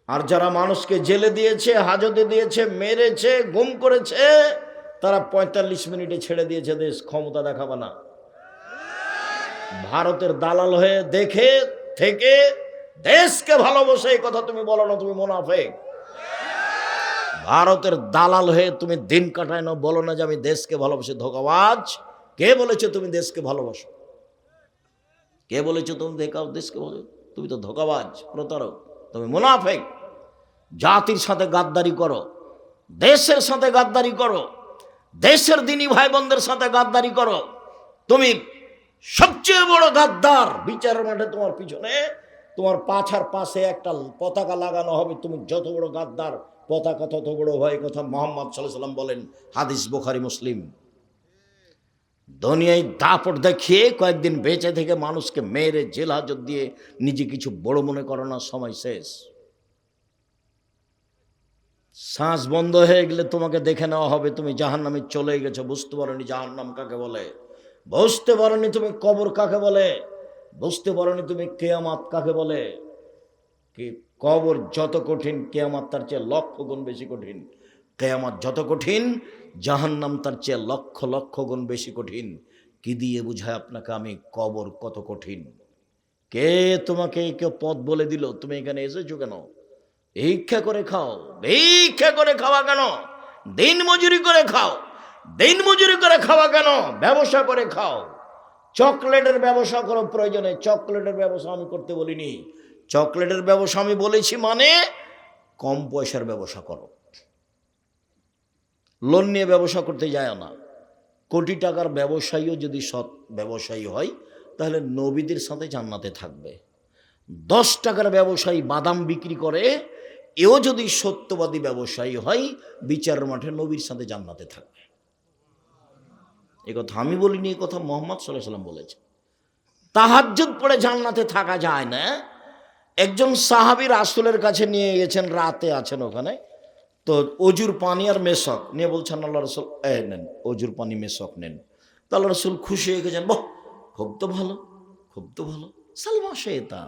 আর যারা মানুষকে জেলে দিয়েছে, হাজতে দিয়েছে, মেরেছে, গুম করেছে, তারা ৪৫ মিনিটে ছেড়ে দিয়েছে দেশ, ক্ষমতা দেখাবে না। ভারতের দালাল হয়ে দেখে থেকে দেশকে ভালোবাসে এই কথা তুমি বলো না, তুমি মুনাফিক। ভারতের দালাল হয়ে তুমি দিন কাটায় না, বলো না যে আমি দেশকে ভালোবাসি। ধোঁকাবাজ। কে বলেছে তুমি দেশকে ভালোবাসো? কে বলেছে তুমি দেশকে ভালো? তুমি তো ধোঁকাবাজ, প্রতারক, তুমি মুনাফিক। জাতির সাথে গাদ্দারি করো, দেশের সাথে গাদ্দারি করো, দেশের দিনী ভাই বোনদের সাথে গাদ্দারি করো। তুমি সবচেয়ে বড় গাদ্দার। বিচারের মাঠে তোমার পিছনে, তোমার পাছার পাশে একটা পতাকা লাগানো হবে। তুমি যত বড় গাদ্দার, পতাকা তত বড় হয়। কথা মুহাম্মদ সাল্লাল্লাহু আলাইহি ওয়াসাল্লাম বলেন, হাদিস বুখারী মুসলিম। দুনিয়ায় দাপট দেখিয়ে কয়েকদিন বেঁচে থেকে মানুষকে মেরে জেল হাজত দিয়ে নিজে কিছু বড় মনে করো না, সময় শেষ। শ্বাস বন্ধ হয়ে গেলে তোমাকে দেখে নেওয়া হবে, তুমি জাহান্নামে চলে গেছো। বুঝতে পারোনি জাহান্নাম কাকে বলে, বুঝতে পারোনি তুমি কবর কাকে বলে, বুঝতে পারোনি তুমি কিয়ামত কাকে বলে। কি কবর যত কঠিন, কিয়ামত তার চেয়ে লক্ষ গুণ বেশি কঠিন। কিয়ামত যত কঠিন, জাহান্নাম তার চেয়ে লক্ষ লক্ষ গুণ বেশি কঠিন। কি দিয়ে বুঝায় আপনাকে আমি কবর কত কঠিন? কে তোমাকে কেউ পথ বলে দিল? তুমি এখানে এসেছো কেন? ভিক্ষা করে খাও। ভিক্ষা করে খাওয়া কেন? দিন মজুরি করে খাও। দিন মজুরি করে খাওয়া কেন? ব্যবসা করে খাও। চকলেটের ব্যবসা করো প্রয়োজনে। চকলেটের ব্যবসা আমি করতে বলিনি। চকলেটের ব্যবসা আমি বলেছি মানে কম পয়সার ব্যবসা করো। লোন নিয়ে ব্যবসা করতে যায় না। কোটি টাকার ব্যবসায়ীও যদি সৎ ব্যবসায়ী হয়, তাহলে নবীদের সাথে জান্নাতে থাকবে। 10 টাকার ব্যবসায়ী বাদাম বিক্রি করে, এও যদি সত্যবাদী ব্যবসায়ী হয়, বিচারের মাঠে নবীর সাথে জান্নাতে থাকবে। এ কথা আমি বলিনি, এই কথা মুহাম্মদ সাল্লাল্লাহু আলাইহি ওয়াসাল্লাম বলেছে। তাহাজ্জুদ পড়ে জান্নাতে থাকা যায় না। একজন সাহাবী রাসূলের কাছে নিয়ে গেছেন, রাতে আছেন ওখানে, তো অজুর পানি আর মেশক নিয়ে বলছেন, আল্লাহ রাসূল নেন, অজুর পানি মেশক নেন। তো আল্লাহ রাসূল খুশি হয়ে গেছেন, বাহ, খুব তো ভালো, খুব তো ভালো, সালমা শেতা,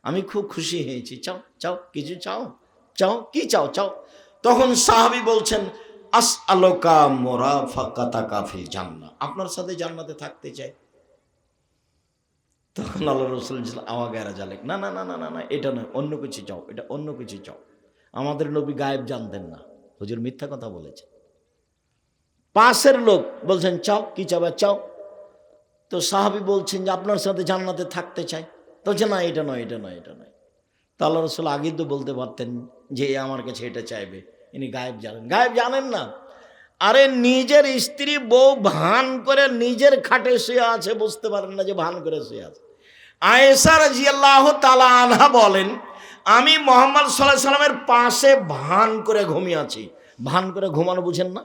আমি খুব খুশি হয়েছি, চাও চাও কিছু চাও, চাও কি চাও চাও। তখন সাহাবী বলছেন, আসআলুকা মুরাফাকাতাকা ফিল জান্নাহ, আপনার সাথে জান্নাতে থাকতে চাই। তখন আল্লাহ রাসূল আমাকে এরা জালেক, না না না না না না, এটা নয়, অন্য কিছু চাও, এটা অন্য কিছু চাও। আমাদের নবী গায়েব জানতেন না, হুজুর মিথ্যা কথা বলেছে। পাশের লোক বলছেন, চাও কি চাও চাও। তো সাহাবী বলছেন যে আপনার সাথে জান্নাতে থাকতে চাই। তো বলছে না, এটা নয়, এটা নয়, এটা নয়। তো আল্লাহ রাসূল আগেই তো বলতে পারতেন যে আমার কাছে এটা চাইবে। ইনি গায়েব জানেন। গায়েব জানেন না? আরে নিজের স্ত্রী বউ ভান করে নিজের খাটে শুয়ে আছে, বুঝতে পারেন না যে ভান করে শুয়ে আছে। আয়েশা রাদিয়াল্লাহু তাআলা আনহা বলেন, আমি মুহাম্মদ সাল্লাল্লাহু আলাইহি সাল্লামের পাশে ভান করে ঘুমিয়ে আছি। ভান করে ঘুমানো বুঝেন না?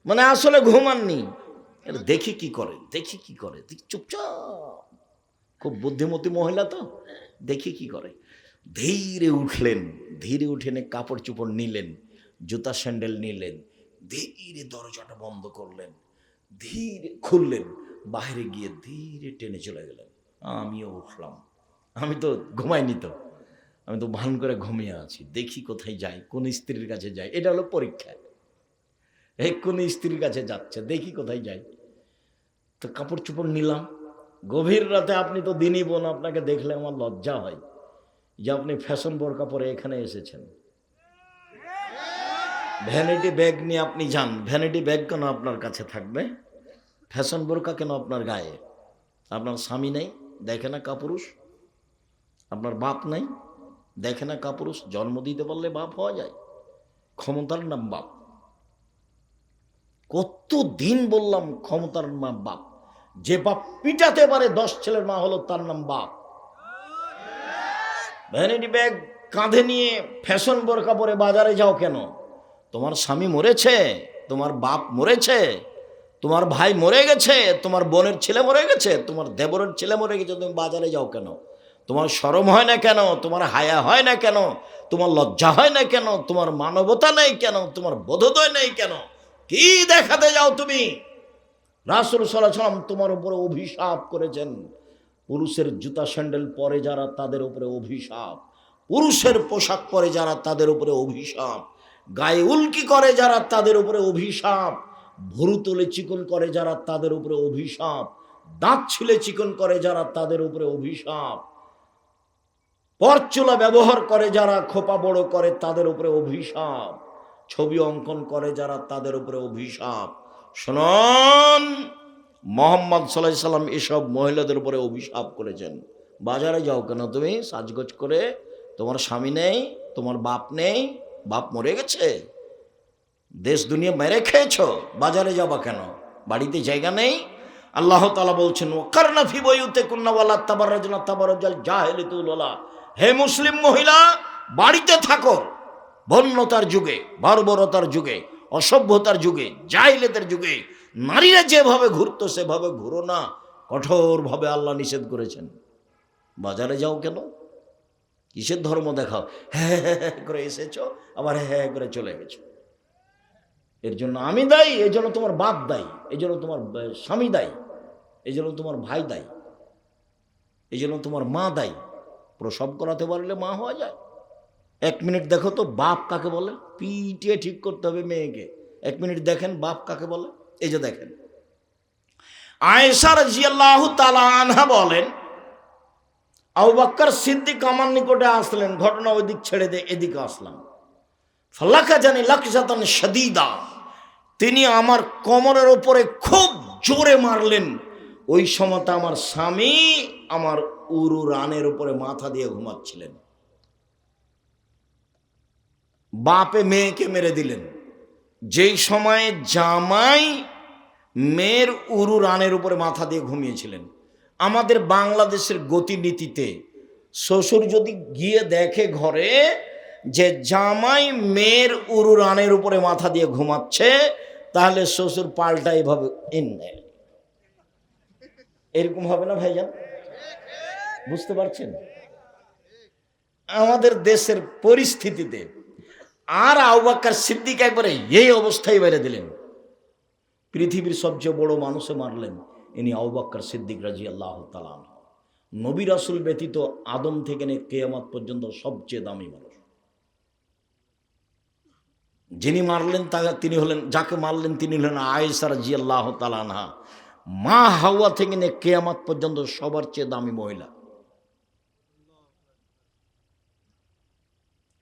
মানে আসলে ঘুমাননি। এটা দেখি কি করে, দেখি কি করে, চুপচাপ, খুব বুদ্ধিমতী মহিলা তো, দেখি কি করে। ধীরে উঠলেন, ধীরে উঠে কাপড় চোপড় নিলেন, জুতা স্যান্ডেল নিলেন, ধীরে দরজাটা বন্ধ করলেন, ধীরে খুললেন, বাইরে গিয়ে ধীরে টেনে চলে গেলেন। আমিও উঠলাম। আমি তো ঘুমাইনি, তো আমি তো ভান করে ঘুমিয়ে আছি, দেখি কোথায় যাই, কোন স্ত্রীর কাছে যাই। এটা হলো পরীক্ষা। এই কোন স্ত্রীর কাছে যাচ্ছে, দেখি কোথায় যাই। তো কাপড় চোপড় নিলাম। গভীর রাতে, আপনি তো দিনই বোন, আপনাকে দেখলে আমার লজ্জা হয় যে আপনি ফ্যাশন বোরকা পরে এখানে এসেছেন। ভ্যানিটি ব্যাগ নিয়ে আপনি যান, ভ্যানিটি ব্যাগ কেন আপনার কাছে থাকবে? ফ্যাশন বোরকা কেন আপনার গায়ে? আপনার স্বামী নেই, দেখে না কাপুরুষ? আপনার বাপ নেই, দেখে না কাপুরুষ? জন্ম দিতে পারলে বাপ হওয়া যায়, ক্ষমতার নাম বাপ। কতদিন বললাম ক্ষমতার নাম বাপ। যে বাপ পিটাতে পারে 10 ছেলের মা হলো, তার নাম বাপ। ভ্যানিটি ব্যাগ কাঁধে নিয়ে ফ্যাশন বোরকা পরে বাজারে যাও কেন? তোমার স্বামী মরেছে, তোমার বাপ মরেছে, তোমার ভাই মরে গেছে, তোমার বোনের ছেলে মরে গেছে, তোমার দেবরের ছেলে মরে গেছে, তুমি বাজারে যাও কেন? তোমার শরম হয় না কেন? তোমার হায়া হয় না কেন? তোমার লজ্জা হয় না কেন? তোমার মানবতা নেই কেন? তোমার বোধোদয় নেই কেন? কি দেখাতে যাও তুমি? রাসূল সাল্লাল্লাহু আলাইহি ওয়াসাল্লাম তোমার উপরে অভিশাপ করেছেন। পুরুষের জুতা স্যান্ডেল পরে যারা, তাদের উপরে অভিশাপ। পুরুষের পোশাক পরে যারা তাদের উপরে অভিশাপ, গায়ে উল্কি করে যারা তাদের উপরে অভিশাপ, ভুরু তুলে চিকন করে যারা তাদের উপরে অভিশাপ, দাঁত ছিলে চিকন করে যারা তাদের উপরে অভিশাপ, পরচুলা ব্যবহার করে যারা খোপা বড় করে তাদের উপরে অভিশাপ, ছবি অঙ্কন করে যারা তাদের উপরে অভিশাপ। শুনুন, মোহাম্মদ সাল্লাল্লাহু আলাইহি সাল্লাম এসব মহিলাদের উপরে অভিশাপ করেছেন। বাজারে যাও কেন তুমি সাজগোজ করে? তোমার স্বামী নেই, তোমার বাপ নেই, বাপ মরে গেছে, দেশ দুনিয়া মেরে খেয়েছো, বাজারে যাবা কেন? বাড়িতে জায়গা নেই? আল্লাহ তাআলা বলছেন ওয়াকারনা ফি বুয়ুতিকুন্না ওয়ালা তাবাররাজনা তাবাররুজাল জাহিলিয়াতুল উলা, হে মুসলিম মহিলা বাড়িতে থাকো। বন্যতার যুগে, বর্বরতার যুগে, অসভ্যতার যুগে, জাহিলিয়াতের যুগে নারীরা যেভাবে ঘুরতো সেভাবে ঘুরো না, কঠোরভাবে আল্লাহ নিষেধ করেছেন। বাজারে যাও কেন? কিসের ধর্ম দেখাও? হ্যাঁ হ্যাঁ করে এসেছো, আবার হ্যাঁ করে চলে গেছো। এর জন্য আমি দায়ী, এই জন্য তোমার বাপ দায়ী, এই জন্য তোমার স্বামী দায়ী, এই জন্য তোমার ভাই দায়ী, এই জন্য তোমার মা দায়ী। প্রসব করাতে পারলে মা হওয়া যায়? 1 মিনিট দেখো তো বাপ কাকে বলে, পিটিয়ে ঠিক করতে হবে মেয়েকে। 1 মিনিট দেখেন বাপ কাকে বলে। এই যে দেখেন, আয়েশা রাদিয়াল্লাহু তাআলা আনহা বলেন, আবু বকর সিদ্দিক আমার নিকটে আসলেন, ঘটনা ওই দিক ছেড়ে দিয়ে এদিকে আসলাম। ফালাকা জানি লাকজাতান শাদীদা, তিনি আমার কোমরের উপরে খুব জোরে মারলেন। ওই সময়টা আমার স্বামী আমার উরু রানের উপরে মাথা দিয়ে ঘুমাচ্ছিলেন। বাপে মেয়েকে মেরে দিলেন। যেই সময়ে জামাই মেয়ের উরু রানের উপরে মাথা দিয়ে ঘুমিয়েছিলেন। আমাদের বাংলাদেশের গতিনীতিতে শ্বশুর যদি গিয়ে দেখে ঘরে যে জামাই মেয়ের উরু রানের উপরে মাথা দিয়ে ঘুমাচ্ছে, তাহলে শ্বশুর পাল্টা এভাবে এরকম হবে না ভাইজান? বুঝতে পারছেন আমাদের দেশের পরিস্থিতিতে? আর আবু বকর সিদ্দিক একবারে এই অবস্থায় বেড়ে দিলেন। পৃথিবীর সবচেয়ে বড় মানুষে মারলেন, ইনি আবু বকর সিদ্দিক রাদিয়াল্লাহু তাআলা আনহু। নবী রাসূল ব্যতীত আদম থেকে নিয়ে কিয়ামত পর্যন্ত সবচেয়ে দামি মানুষ। যিনি মারলেন তিনি হলেন, যাকে মারলেন তিনি হলেন আয়েশা রাদিয়াল্লাহু তাআলা আনহা। মা হাওয়া থেকে নিয়ে কিয়ামত পর্যন্ত সবার চেয়ে দামি মহিলা।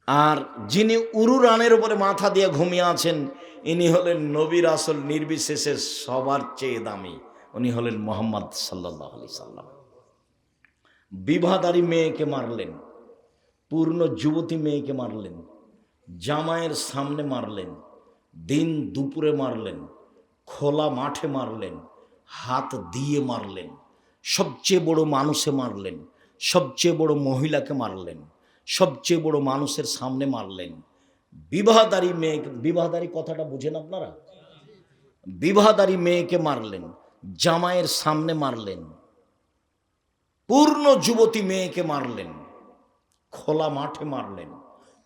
আর যিনি উরু রানের উপরে মাথা দিয়ে ঘুমিয়ে আছেন, ইনি হলেন নবী রাসূল নির্বিশেষে সবার চেয়ে দামি, উনি হলেন মুহাম্মদ সাল্লাল্লাহু আলাইহি সাল্লাম। বিবাহদারী মেয়েকে মারলেন, পূর্ণ যুবতী মেয়েকে মারলেন, জামাইয়ের সামনে মারলেন, দিন দুপুরে মারলেন, খোলা মাঠে মারলেন, হাত দিয়ে মারলেন, সবচেয়ে বড় মানুষে মারলেন, সবচেয়ে বড় মহিলাকে মারলেন, সবচেয়ে বড় মানুষের সামনে মারলেন। বিবাহদারী মেয়েকে, বিবাহদারী কথাটা বুঝেন আপনারা? বিবাহদারী মেয়েকে মারলেন, জামাইয়ের সামনে মারলেন, পূর্ণ যুবতী মেয়েকে মারলেন, খোলা মাঠে মারলেন,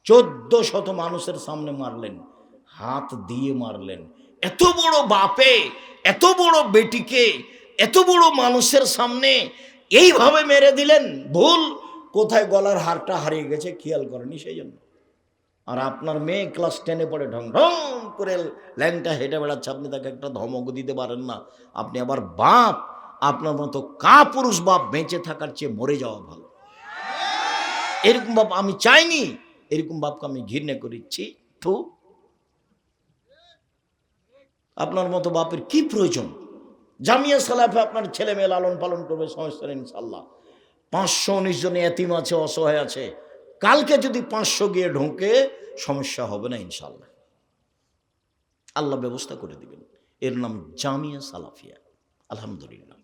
1400 মানুষের সামনে মারলেন, হাত দিয়ে মারলেন। এত বড় বাপে এত বড় বেটিকে এত বড় মানুষের সামনে এইভাবে মেরে দিলেন। ভুল কোথায় গলার হারটা হারিয়ে গেছে খেয়াল করেনি সেই জন্য। আর আপনার মেয়ে ক্লাস 10-এ পড়ে, ঢং ঢং করে ল্যাংটা হেঁটে বেড়াচ্ছে, আপনি তাকে একটা ধমক দিতে পারেন না। আপনি আবার বাপ, আপনার মতো কাপুরুষ বাপ বেঁচে থাকার চেয়ে মরে যাওয়া ভালো। এরকম বাপ আমি চাইনি, এরকম বাপকে আমি ঘৃণা করেছি। তো আপনার মতো বাপের কি প্রয়োজন? জামিয়া সালাফে আপনার ছেলে মেয়ে লালন পালন করবে, সমস্যা নেই ইনশাল্লাহ। 519 জন এতিম আছে, অসহায় আছে, কালকে যদি 500 গিয়ে ঢোকে সমস্যা হবে না ইনশাল্লাহ, আল্লাহ ব্যবস্থা করে দিবেন। এর নাম জামিয়া সালাফিয়া। আলহামদুলিল্লাহ।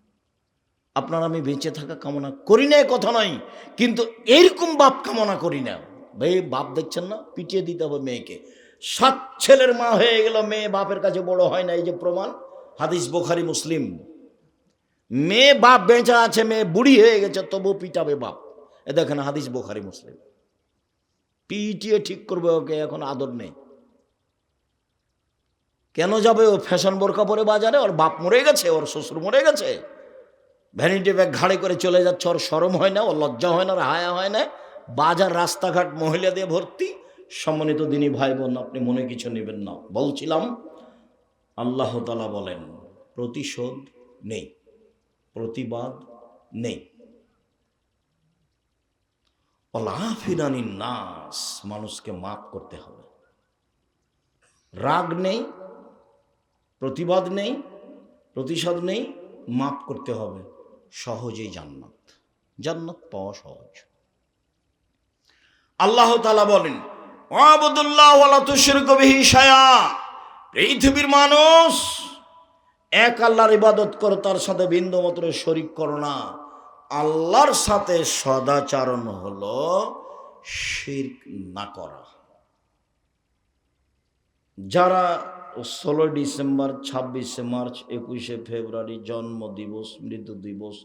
আপনার আমি বেঁচে থাকা কামনা করি না কথা নয়, কিন্তু এরকম বাপ কামনা করি না। ভাই বাপ দেখছেন না, পিটিয়ে দিতে হবে মেয়েকে। 7 ছেলের মা হয়ে গেল, মেয়ে বাপের কাছে বড় হয় না, এই যে প্রমাণ, হাদিস বুখারী মুসলিম। মেয়ে বাপ বেঁচে আছে, মেয়ে বুড়ি হয়ে গেছে, তবু পিটাবে বাপ। এ দেখেন হাদিস বুখারী মুসলিম। পিটিয়ে ঠিক করবে ওকে, এখন আদর নেই। কেন যাবে ও ফ্যাশন বোরকা পরে বাজারে? ওর বাপ মরে গেছে, ওর শ্বশুর মরে গেছে, ভ্যানিটি ব্যাগ ঘাড়ে করে চলে যাচ্ছে, ওর শরম হয় না, ওর লজ্জা হয় না, ওর হায়া হয় না? বাজার রাস্তাঘাট মহিলা দিয়ে ভর্তি। সম্মানিত দিনী ভাই বোন, আপনি মনে কিছু নেবেন না। বলছিলাম আল্লাহ তাআলা বলেন প্রতিশোধ নেই, প্রতিবাদ নেই। ওয়ালাফিনানিন নাস, মানুষকে মাফ করতে হবে। রাগ নেই, প্রতিবাদ নেই, প্রতিশোধ নেই, মাফ করতে হবে। সহজেই জান্নাত, জান্নাত পাওয়া সহজ। আল্লাহ তাআলা বলেন ওয়াবুদুল্লাহ ওয়ালা তুশরিকু বিহি শাইআ, পৃথিবীর মানুষ এক আল্লাহর ইবাদত করো, তার সাথে বিন্দুমাত্র শরীক করো না। আল্লাহর সাথে সদাচরণ হলো শিরক না করা। যারা 16 ডিসেম্বর, 26শে মার্চ, 21শে ফেব্রুয়ারি জন্ম দিবস, মৃত্যু দিবস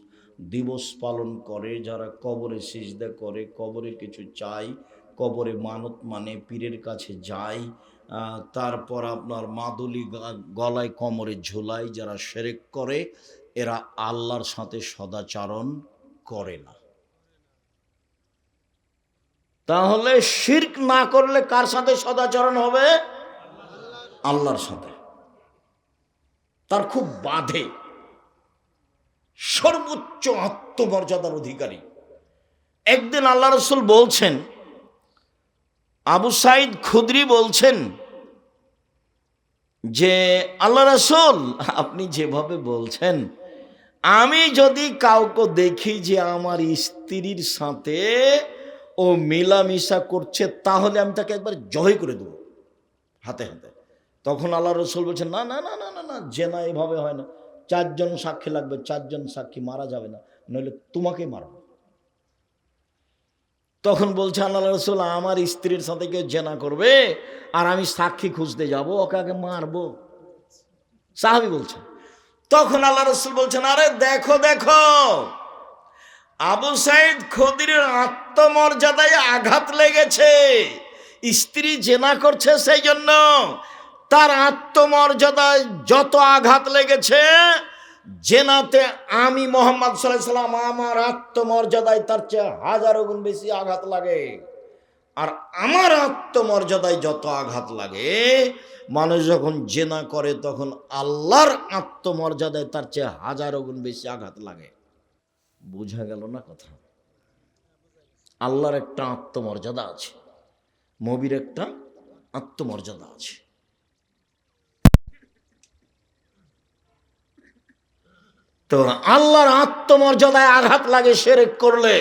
দিবস পালন করে, যারা কবরে সিজদা করে, কবরে কিছু চাই, কবরে মানত মানে পীরের কাছে যায়, তারপর আপনার মাদুলি গলায় কোমরে ঝুলায়, যারা শিরক করে, এরা আল্লাহর সাথে সদাচরণ করে না। তাহলে শিরক না করলে কার সাথে সদাচরণ হবে? আল্লাহর সাথে। তার খুব বাধে, সর্বোচ্চ আত্মমর্যাদার অধিকারী। একদিন আল্লাহ রাসূল বলছেন, আবু সাঈদ খুদরি বলছেন যে আল্লাহ রাসূল, আপনি যেভাবে বলছেন, আমি যদি কাউকে দেখি যে আমার স্ত্রীর সাথে ও মেলামেশা করছে, তাহলে আমি তাকে একবার জয় করে দেব হাতে হাতে। তখন আল্লাহ রাসূল বলছেন, না না না না না না, জেনা এভাবে হয় না, 4 জন সাক্ষী লাগবে, 4 জন সাক্ষী, মারা যাবে না, নইলে তোমাকে মারব। তখন বলছে আল্লাহ রাসূল, আমার স্ত্রীর সাথে কেউ জেনা করবে আর আমি সাক্ষী খুঁজতে যাব, ওকে আগে মারবো। সাহাবী বলছেন। তখন আল্লাহ রাসূল বলছেন, আরে দেখো দেখো, আবু সাঈদ খুদরির আত্মমর্যাদায় আঘাত লেগেছে, স্ত্রী জেনা করছে, সেই জন্য তার আত্মমর্যাদায় যত আঘাত লেগেছে, জেনাতে আমি মুহাম্মদ সাল্লাল্লাহু আলাইহি সাল্লাম, আমার আত্মমর্যাদায় তার চেয়ে 1000 গুণ বেশি আঘাত লাগে। আর আমার আত্মমর্যাদায় যত আঘাত লাগে, মানুষ যখন জেনা করে তখন আল্লাহর আত্মমর্যাদায় তার চেয়ে 1000 গুণ বেশি আঘাত লাগে। বুঝা গেল না কথা? আল্লাহর একটা আত্মমর্যাদা আছে, নবীর একটা আত্মমর্যাদা আছে। তো আল্লাহর আত্মমর্যাদায় আঘাত লাগে শিরক করলে,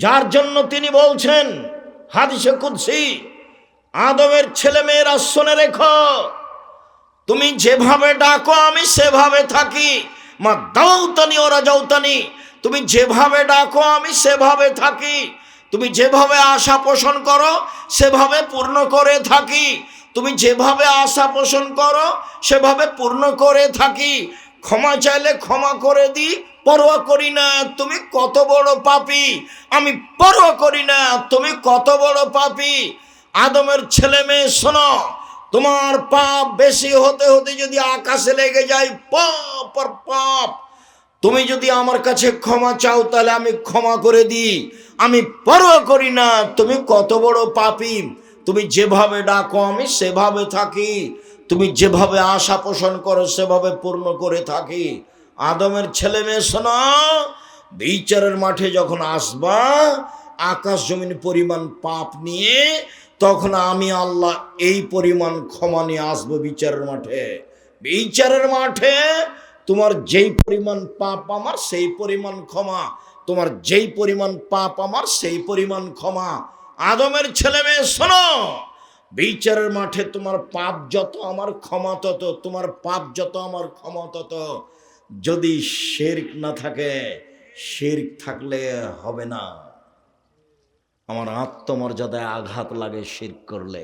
যার জন্য তিনি বলছেন হাদিসে কুদসি, আদমের ছেলে মেয়েরা শুনে রেখো, তুমি যেভাবে ডাকো আমি সেভাবে থাকি। মা দাউতানি ওরা যাউতানি, তুমি যেভাবে ডাকো আমি সেভাবে থাকি, তুমি যেভাবে আশা পোষণ করো সেভাবে পূর্ণ করে থাকি, তুমি যেভাবে আশা পোষণ করো সেভাবে পূর্ণ করে থাকি। ক্ষমা চাইলে ক্ষমা করে দিই, পরোয়া করি না তুমি কত বড় পাপী, আমি পরোয়া করি না তুমি কত বড় পাপী। আদমের ছেলে মেয়ে শোনো, তোমার পাপ বেশি হতে হতে যদি আকাশে লেগে যায় পাপ আর পাপ, তুমি যদি আমার কাছে ক্ষমা চাও তাহলে আমি ক্ষমা করে দিই, আমি পরোয়া করি না তুমি কত বড় পাপী। তুমি যেভাবে ডাকো আমি সেভাবে থাকি, তুমি যেভাবে আশা পোষণ করো সেভাবে পূর্ণ করে থাকি। আদমের ছেলে মেয়ে শোনো, বিচারের মাঠে যখন আসবা আকাশ জমিন পরিমাণ পাপ নিয়ে, তখন আমি আল্লাহ এই পরিমাণ ক্ষমা নিয়ে আসবো বিচারের মাঠে। বিচারের মাঠে তোমার যেই পরিমাণ পাপ আমার সেই পরিমাণ ক্ষমা, তোমার যেই পরিমাণ পাপ আমার সেই পরিমাণ ক্ষমা। আদমের ছেলে মেয়ে শোনো, বিচারের মাঠে তোমার পাপ যত আমার ক্ষমা তত, তোমার পাপ যত আমার ক্ষমা তত। যদি শিরক না থাকে, শিরক থাকলে হবে না। আমার আত্মমর্যাদায় আঘাত লাগে শিরক করলে,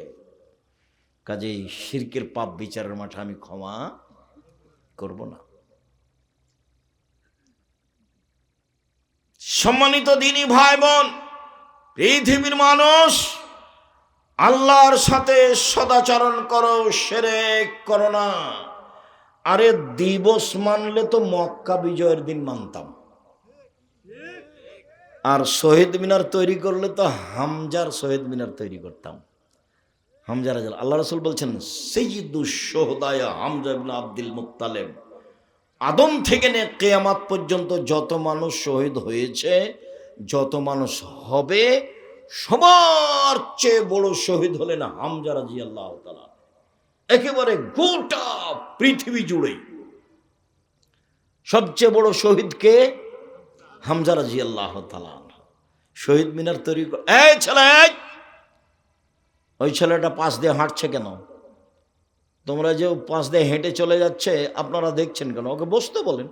কাজেই শিরকের পাপ বিচারের মাঠে আমি ক্ষমা করব না। সম্মানিত দিনী ভাই বোন, পৃথিবীর মানুষ আল্লাহর সাথে সদাচরণ করো, শিরক করো না। আরে দিবস মানলে তো মক্কা বিজয়ের দিন মানতাম, আর শহীদ মিনার তৈরি করলে তো হামজার শহীদ মিনার তৈরি করতাম। হামজা রাদিয়াল্লাহু, আল্লাহ রাসূল বলছেন সাইয়্যিদুশ শুহাদা হামজা ইবনে আব্দুল মুত্তালিব, আদম থেকে নিয়ে কিয়ামত পর্যন্ত যত মানুষ শহীদ হয়েছে, যত মানুষ হবে, সবার চেয়ে বড় শহীদ হলেন হামজা রাদিয়াল্লাহু তাআলা। একেবারে গোটা পৃথিবী জুড়ে সবচেয়ে বড় শহীদ কে? হামজা রাদিয়াল্লাহু তাআলা। শহীদ মিনার তৈরি এই ছেলে, ওই ছেলেটা পাশ দিয়ে হাঁটছে কেন? তোমরা যে পাশ দিয়ে হেঁটে চলে যাচ্ছে আপনারা দেখছেন কেন? ওকে বসতে বলেন,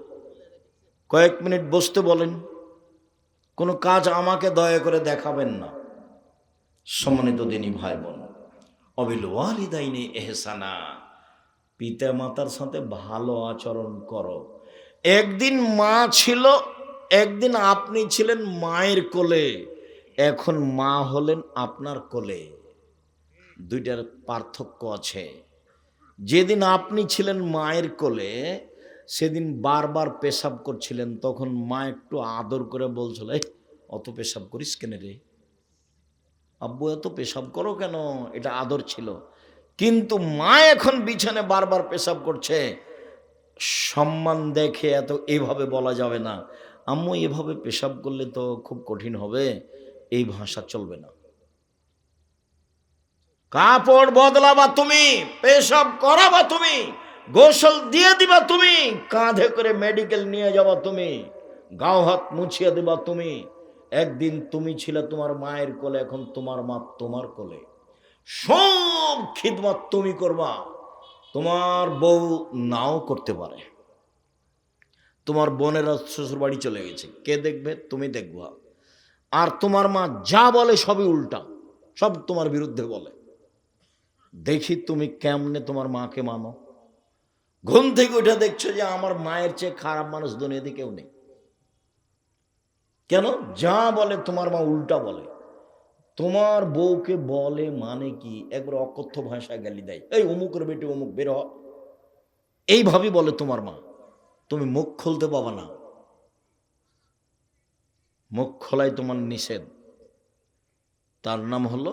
কয়েক মিনিট বসতে বলেন। কোনো কাজ আমাকে দয়া করে দেখাবেন না। সম্মানিত দিনী ভাই বোন, অবিল ওয়ালিদাইনি ইহসানা, পিতা মাতার সাথে ভালো আচরণ করো। একদিন মা ছিল, একদিন আপনি ছিলেন মায়ের কোলে, এখন মা হলেন আপনার কোলে। দুইটার পার্থক্য আছে। যেদিন আপনি ছিলেন মায়ের কোলে, সেদিন বারবার পেশাব করছিলেন, তখন মা একটু আদর করে বলছিল, এই অত পেশাব করিস কেন রে আব্বু, এত পেশাব করো কেন, এটা আদর ছিল। কিন্তু মা এখন বিছানে বারবার পেশাব করছে, সম্মান দেখে এত এভাবে বলা যাবে না, আম্মু এভাবে পেশাব করলে তো খুব কঠিন হবে, এই ভাষা চলবে না। কাপড় বদলাবা তুমি, পেশাব করাবা তুমি, গোসল দিয়ে দিবা তুমি, কাঁধে করে মেডিকেল নিয়ে যাবা তুমি, গাও হাত মুছিয়ে দিবা তুমি। একদিন তুমি ছিলে তোমার মায়ের কোলে, এখন তোমার মা তোমার কোলে, সব খিদমত তুমি করবা। তোমার বউ নাও করতে পারে, তোমার বোনেরা শ্বশুর বাড়ি চলে গেছে, কে দেখবে? তুমি দেখবা। আর তোমার মা যা বলে সবই উল্টা, সব তোমার বিরুদ্ধে বলে। দেখি তুমি কেমনে তোমার মাকে মানো। ঘুম থেকে উঠে দেখছো যে আমার মায়ের চেয়ে খারাপ মানুষ দুনিয়াতে কেউ নেই। কেন? যা বলে তোমার মা উল্টা বলে। তোমার বউকে বলে মানে কি, একবার অকথ্য ভাষায় গালি দেয়, এই অমুকের বেটি অমুক বের হ, এইভাবেই বলে তোমার মা। তুমি মুখ খুলতে পাবা না, মুখ খোলাই তোমার নিষেধ। তার নাম হলো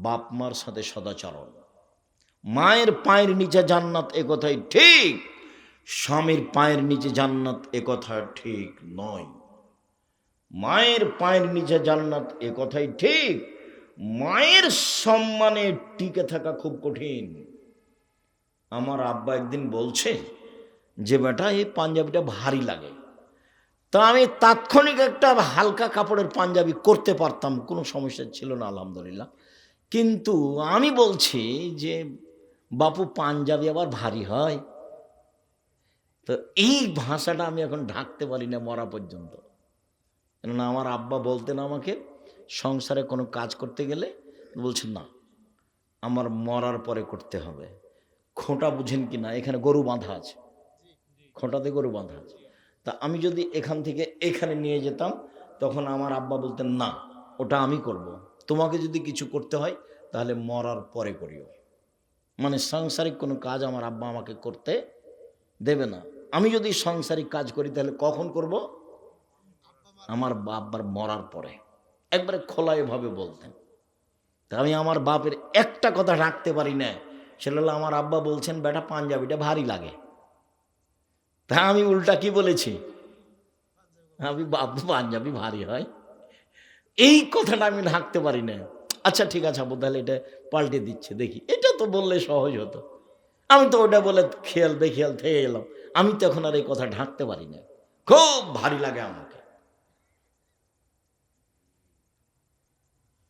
বাপ মার সাথে সদাচরণ। মায়ের পায়ের নিচে জান্নাত, এ কথাই ঠিক। স্বামীর পায়ের নিচে জান্নাত, এ কথা ঠিক নয়। মায়ের পায়ের নিচে জান্নাত, এ কথাই ঠিক। মায়ের সম্মানে টিকে থাকা খুব কঠিন। আমার আব্বা একদিন বলছে যে বেটা এই পাঞ্জাবিটা ভারী লাগে। তো আমি তাৎক্ষণিক একটা হালকা কাপড়ের পাঞ্জাবি করতে পারতাম, কোনো সমস্যা ছিল না আলহামদুলিল্লাহ। কিন্তু আমি বলছি যে বাপু পাঞ্জাবি আবার ভারী হয়? তো এই ভাষাটা আমি এখন ঢাকতে পারি না মরা পর্যন্ত। কেননা আমার আব্বা বলতেন আমাকে, সংসারে কোনো কাজ করতে গেলে বলছেন না, আমার মরার পরে করতে হবে। খোঁটা বুঝেন কি না? এখানে গরু বাঁধা আছে, খোঁটাতে গরু বাঁধা আছে। তা আমি যদি এখান থেকে এখানে নিয়ে যেতাম, তখন আমার আব্বা বলতেন না, ওটা আমি করব, তোমাকে যদি কিছু করতে হয় তাহলে মরার পরে করিও। মানে সাংসারিক কোনো কাজ আমার আব্বা আমাকে করতে দেবে না। আমি যদি সাংসারিক কাজ করি তাহলে কখন করব? আমার আব্বার মরার পরে। একবারে খোলা এভাবে বলতেন। তা আমি আমার বাপের একটা কথা রাখতে পারি না, সেটা হলো আমার আব্বা বলছেন বেটা পাঞ্জাবিটা ভারী লাগে। তা আমি উল্টা কি বলেছি, আমি বাবু পাঞ্জাবি ভারী হয়, এই কথাটা আমি ঢাকতে পারি না। আচ্ছা ঠিক আছে আব্বু, তাহলে এটা পাল্টে দিচ্ছে, দেখি, এটা তো বললে সহজ হতো। আমি তো ওটা বলে খেয়াল বেখিয়াল থেকে এলাম। আমি তো এখন আর এই কথা ঢাকতে পারি না, খুব ভারী লাগে আমাকে।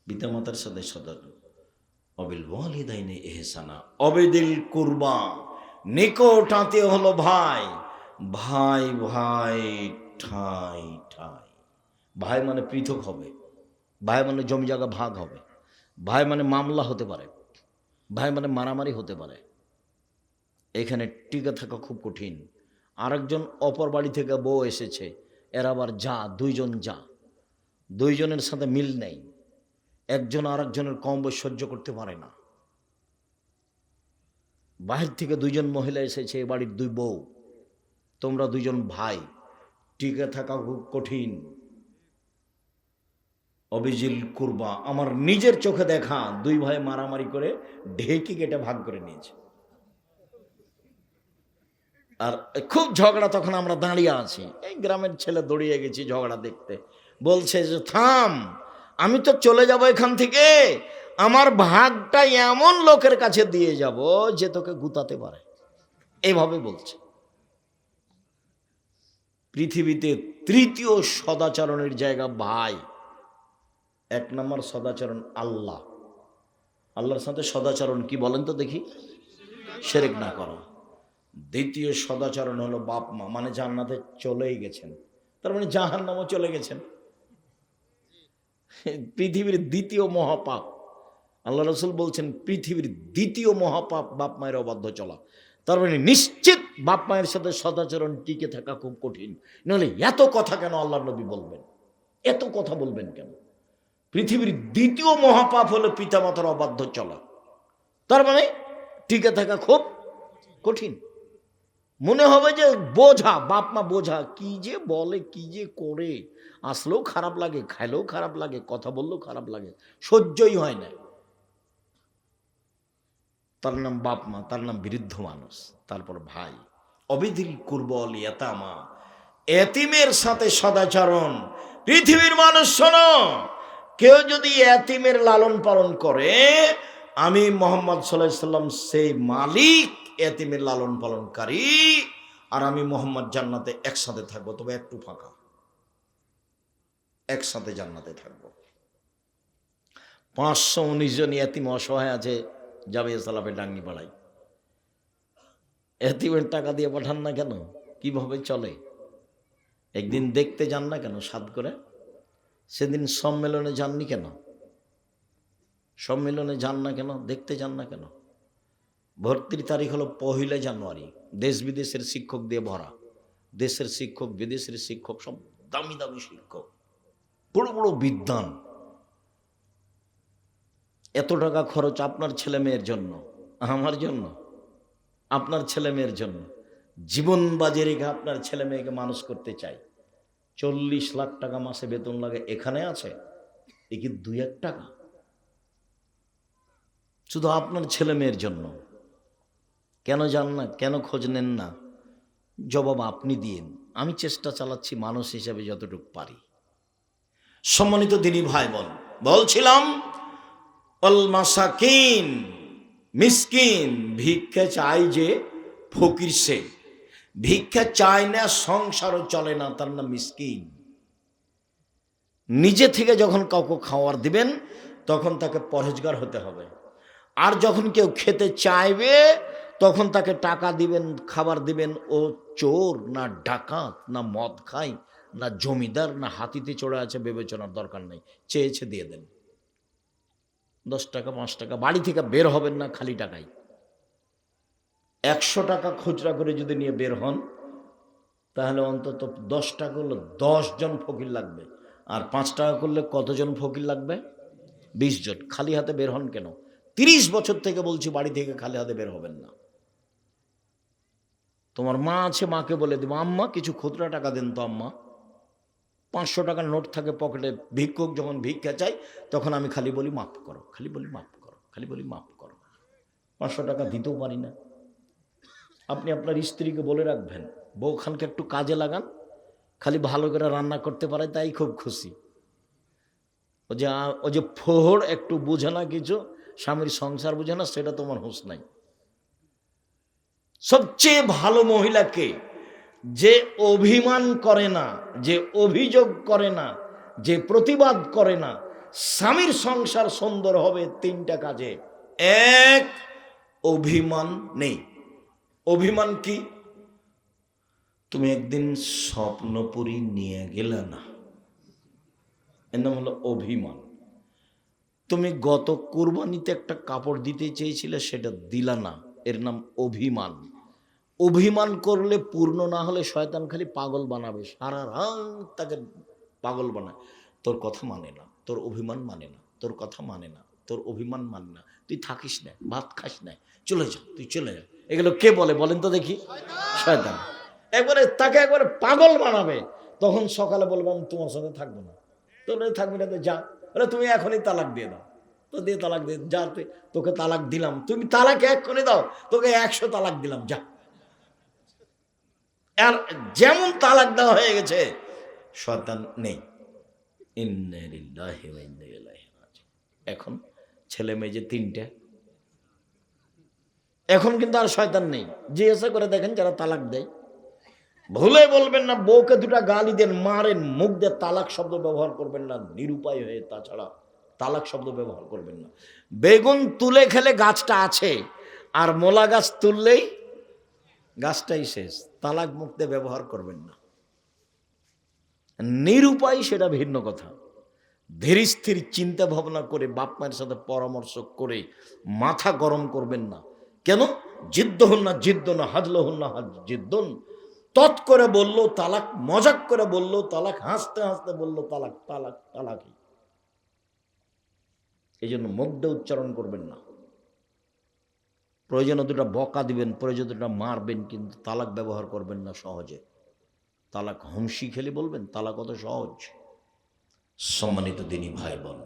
পিতামাতার সাথে সদর, অবিল ওয়ালিদাইনি ইহসানা, অবিদিল কুরবা, নিকট আত্মীয় হলো ভাই, ভাই ভাই ঠাই ঠাই। ভাই মানে পৃথক হবে, ভাই মানে জমি জায়গা ভাগ হবে, ভাই মানে মামলা হতে পারে, ভাই মানে মারামারি হতে পারে। এখানে টিকে থাকা খুব কঠিন। আরেকজন অপর বাড়ি থেকে বউ এসেছে, এর আবার যা, দুইজন যা, দুইজনের সাথে মিল নেই, একজন আরেকজনের কম বয়স সহ্য করতে পারে না। বাহির থেকে দুইজন মহিলা এসেছে, এ বাড়ির দুই বউ, তোমরা দুইজন ভাই, টিকে থাকা খুব কঠিন। অবিজিল কুরবা, আমার নিজের চোখে দেখা দুই ভাই মারামারি করে ঢেকি কেটে ভাগ করে নিয়েছে। আর খুব ঝগড়া, তখন আমরা দাঁড়িয়ে আছি, এই গ্রামের ছেলে দৌড়িয়ে গেছি ঝগড়া দেখতে। বলছে যে থাম, আমি তো চলে যাব এখান থেকে, আমার ভাগটা এমন লোকের কাছে দিয়ে যাব যে তোকে গুতাতে পারে, এইভাবে বলছে। পৃথিবীতে তৃতীয় সদাচরণের জায়গা ভাই। এক নম্বর সদাচরণ আল্লাহ, আল্লাহর সাথে সদাচরণ কি বলেন তো দেখি? শিরক না করা। দ্বিতীয় সদাচরণ হলো বাপ মা, মানে জান্নাতে চলেই গেছেন, তার মানে জাহান্নামও চলে গেছেন। পৃথিবীর দ্বিতীয় মহাপাপ, আল্লাহ রাসূল বলছেন পৃথিবীর দ্বিতীয় মহাপাপ বাপ মায়ের অবাধ্য চলা। তার মানে নিশ্চিত বাপ মায়ের সাথে সদাচরণ টিকে থাকা খুব কঠিন। নাহলে এত কথা কেন আল্লাহর নবী বলবেন? এত কথা বলবেন কেন? পৃথিবীর দ্বিতীয় মহাপাপ হলো পিতামাতার অবাধ্য চলা। তার মানে টিকে থাকা খুব কঠিন। মনে হবে যে বোঝা, বাপ মা বোঝা, কি যে বলে কি যে করে, আসলেও খারাপ লাগে, খাইলেও খারাপ লাগে, কথা বললেও খারাপ লাগে, সহ্যই হয় না। তার নাম বাপ মা, তার নাম বৃদ্ধ মানুষ, তারপর ভাই। অবিধিল কুরবল ইয়াতামা, এতিমের সাথে সদাচরণ। পৃথিবীর মানুষ শোনো, কেউ যদি এতিমের লালন পালন করে, আমি মুহাম্মদ সাল্লাল্লাহু আলাইহি সাল্লাম সেই মালিক, এতিমের লালন পালনকারী, আর আমি মুহাম্মদ জান্নাতে একসাথে থাকবো, তবে একটু ফাঁকা, একসাথে জান্নাতে থাকবো। 519 জন এতিম অসহায় আছে জামিয়া সালাফে ডাঙ্গি পাড়ায়। এতিমের টাকা দিয়ে পাঠান না কেন? কিভাবে চলে? একদিন দেখতে যান না কেন সাদ করে? সেদিন সম্মেলনে যাননি কেন? সম্মেলনে যান না কেন? দেখতে যান না কেন? ভর্তির তারিখ হলো 1 জানুয়ারি। দেশ বিদেশের শিক্ষক দিয়ে ভরা, দেশের শিক্ষক বিদেশের শিক্ষক, সব দামি দামি শিক্ষক, বড় বড় বিদ্বান। এত টাকা খরচ আপনার ছেলে মেয়ের জন্য, আমার জন্য, আপনার ছেলে মেয়ের জন্য। জীবন বাজি রেখে আপনার ছেলে মেয়েকে মানুষ করতে চাই। 40 লাখ টাকা মাসে বেতন লাগে, এখানে আছে এ কি 2-1 টাকা? শুধু আপনার ছেলে মেয়ের জন্য। কেন যান না? কেন খোঁজ নেন না? জবাব আপনি দিন। আমি চেষ্টা চালাচ্ছি মানুষ হিসেবে যতটুকু পারি। সম্মানিত দিনী ভাই বোন, বলছিলাম অল মাসাকিন, মিসকিন, ভিক্ষা চাই যে ফকির সে, ভিক্ষা চায় না সংসারও চলে না, তার নাম মিসকিন। নিজে থেকে যখন কাউকে খাওয়ার দিবেন তখন তাকে পরহেজগার হতে হবে। আর যখন কেউ খেতে চাইবে তখন তাকে টাকা দিবেন, খাবার দিবেন। ও চোর না ডাকাত না মদ খায় না জমিদার না হাতিতে চড়ে আছে বিবেচনার দরকার নেই, চেয়েছে দিয়ে দেন। 10 টাকা 5 টাকা, বাড়ি থেকে বের হবেন না খালি টাকায়। 100 টাকা খুচরা করে যদি নিয়ে বের হন তাহলে অন্তত 10 টাকা করলে 10 জন ফকির লাগবে, আর 5 টাকা করলে কতজন ফকির লাগবে? 20 জন। খালি হাতে বের হন কেন? 30 বছর থেকে বলছি বাড়ি থেকে খালি হাতে বের হবেন না। তোমার মা আছে, মাকে বলে দেবো আম্মা কিছু খুচরা টাকা দেন তো আম্মা। 500 টাকার নোট থাকে পকেটে, ভিক্ষুক যখন ভিক্ষা চাই তখন আমি খালি বলি মাফ করো, খালি বলি মাফ করো, খালি বলি মাফ করো। 500 টাকা দিতেও পারি না। আপনি আপনার স্ত্রীকে বলে রাখবেন বউ খানকে একটু কাজে লাগান, খালি ভালো করে রান্না করতে পারে তাই খুব খুশি। ও যে ফোহড় একটু বুঝে না কিছু, স্বামীর সংসার বুঝে না, সেটা তোমার হুঁশ নাই। সবচেয়ে ভালো মহিলাকে যে অভিমান করে না, যে অভিযোগ করে না, যে প্রতিবাদ করে না, স্বামীর সংসার সুন্দর হবে 3টা কাজে। 1, অভিমান নেই। অভিমান কি? তুমি একদিন স্বপ্নপুরী নিয়ে গেলে না, এর নাম হলো অভিমান। তুমি গত কুরবানিতে একটা কাপড় দিতে চেয়েছিলে, সেটা দিলা না, এর নাম অভিমান। অভিমান করলে পূর্ণ না হলে শয়তান খালি পাগল বানাবে, সারা রাত তাকে পাগল বানায়। তোর কথা মানে না, তোর অভিমান মানে না, তোর কথা মানে না, তোর অভিমান মানে না, তুই থাকিস না, ভাত খাস না, চলে যা, তুই চলে যা। এগুলো কে বলে বলেন তো দেখি? শয়তান। একবারে তাকে একবারে পাগল বানাবে। তখন সকালে বলবো আমি তোমার সাথে থাকবো না, তোর থাকবি না তো যা, বলে তুমি এখনই তালাক দিয়ে দাও। তো দিয়ে তালাক দিয়ে যা, তোকে তালাক দিলাম, তুমি তালাক এক্ষুনি দাও, তোকে 100 তালাক দিলাম, যা। আর যেমন তালাক দেওয়া হয়ে গেছে, শয়তান নেই। ইন্না লিল্লাহি ওয়া ইন্না ইলাইহি রাজিউন। এখন ছেলে মেয়ে যে 3টে, এখন কিন্তু আর শয়তান নেই। জিজ্ঞাসা করে দেখেন যারা তালাক দেয়, ভুলে বলবেন না বউকে 2টা গালি দেন, মারেন, মুখ দিয়ে তালাক শব্দ ব্যবহার করবেন না, নিরুপায় হয়ে। তাছাড়া তালাক শব্দ ব্যবহার করবেন না। বেগুন তুলে খেলে গাছটা আছে, আর মোলা গাছ তুললেই গাছটাই শেষ। তালাক মুক্তে ব্যবহার করবেন না। নিরুপায় সেটা ভিন্ন কথা। ধীর স্থির চিন্তা ভাবনা করে বাপ মায়ের সাথে পরামর্শ করে মাথা গরম করবেন না। কেন? জিদ্দহুন না জিদ্দুন, হাজলহুন না জিদ্দুন। তৎ করে বললো তালাক, মজাক করে বললো তালাক, হাসতে হাসতে বললো তালাক, তালাক তালাকই। এই জন্য মুখ দিয়ে উচ্চারণ করবেন না। প্রয়োজনে 2টা বকা দিবেন, প্রয়োজনে 2টা মারবেন, কিন্তু তালাক ব্যবহার করবেন না সহজে। তালাক হুমশি খেলে বলবেন, তালাক অত সহজ। সম্মানিত দিনী ভাই বোন,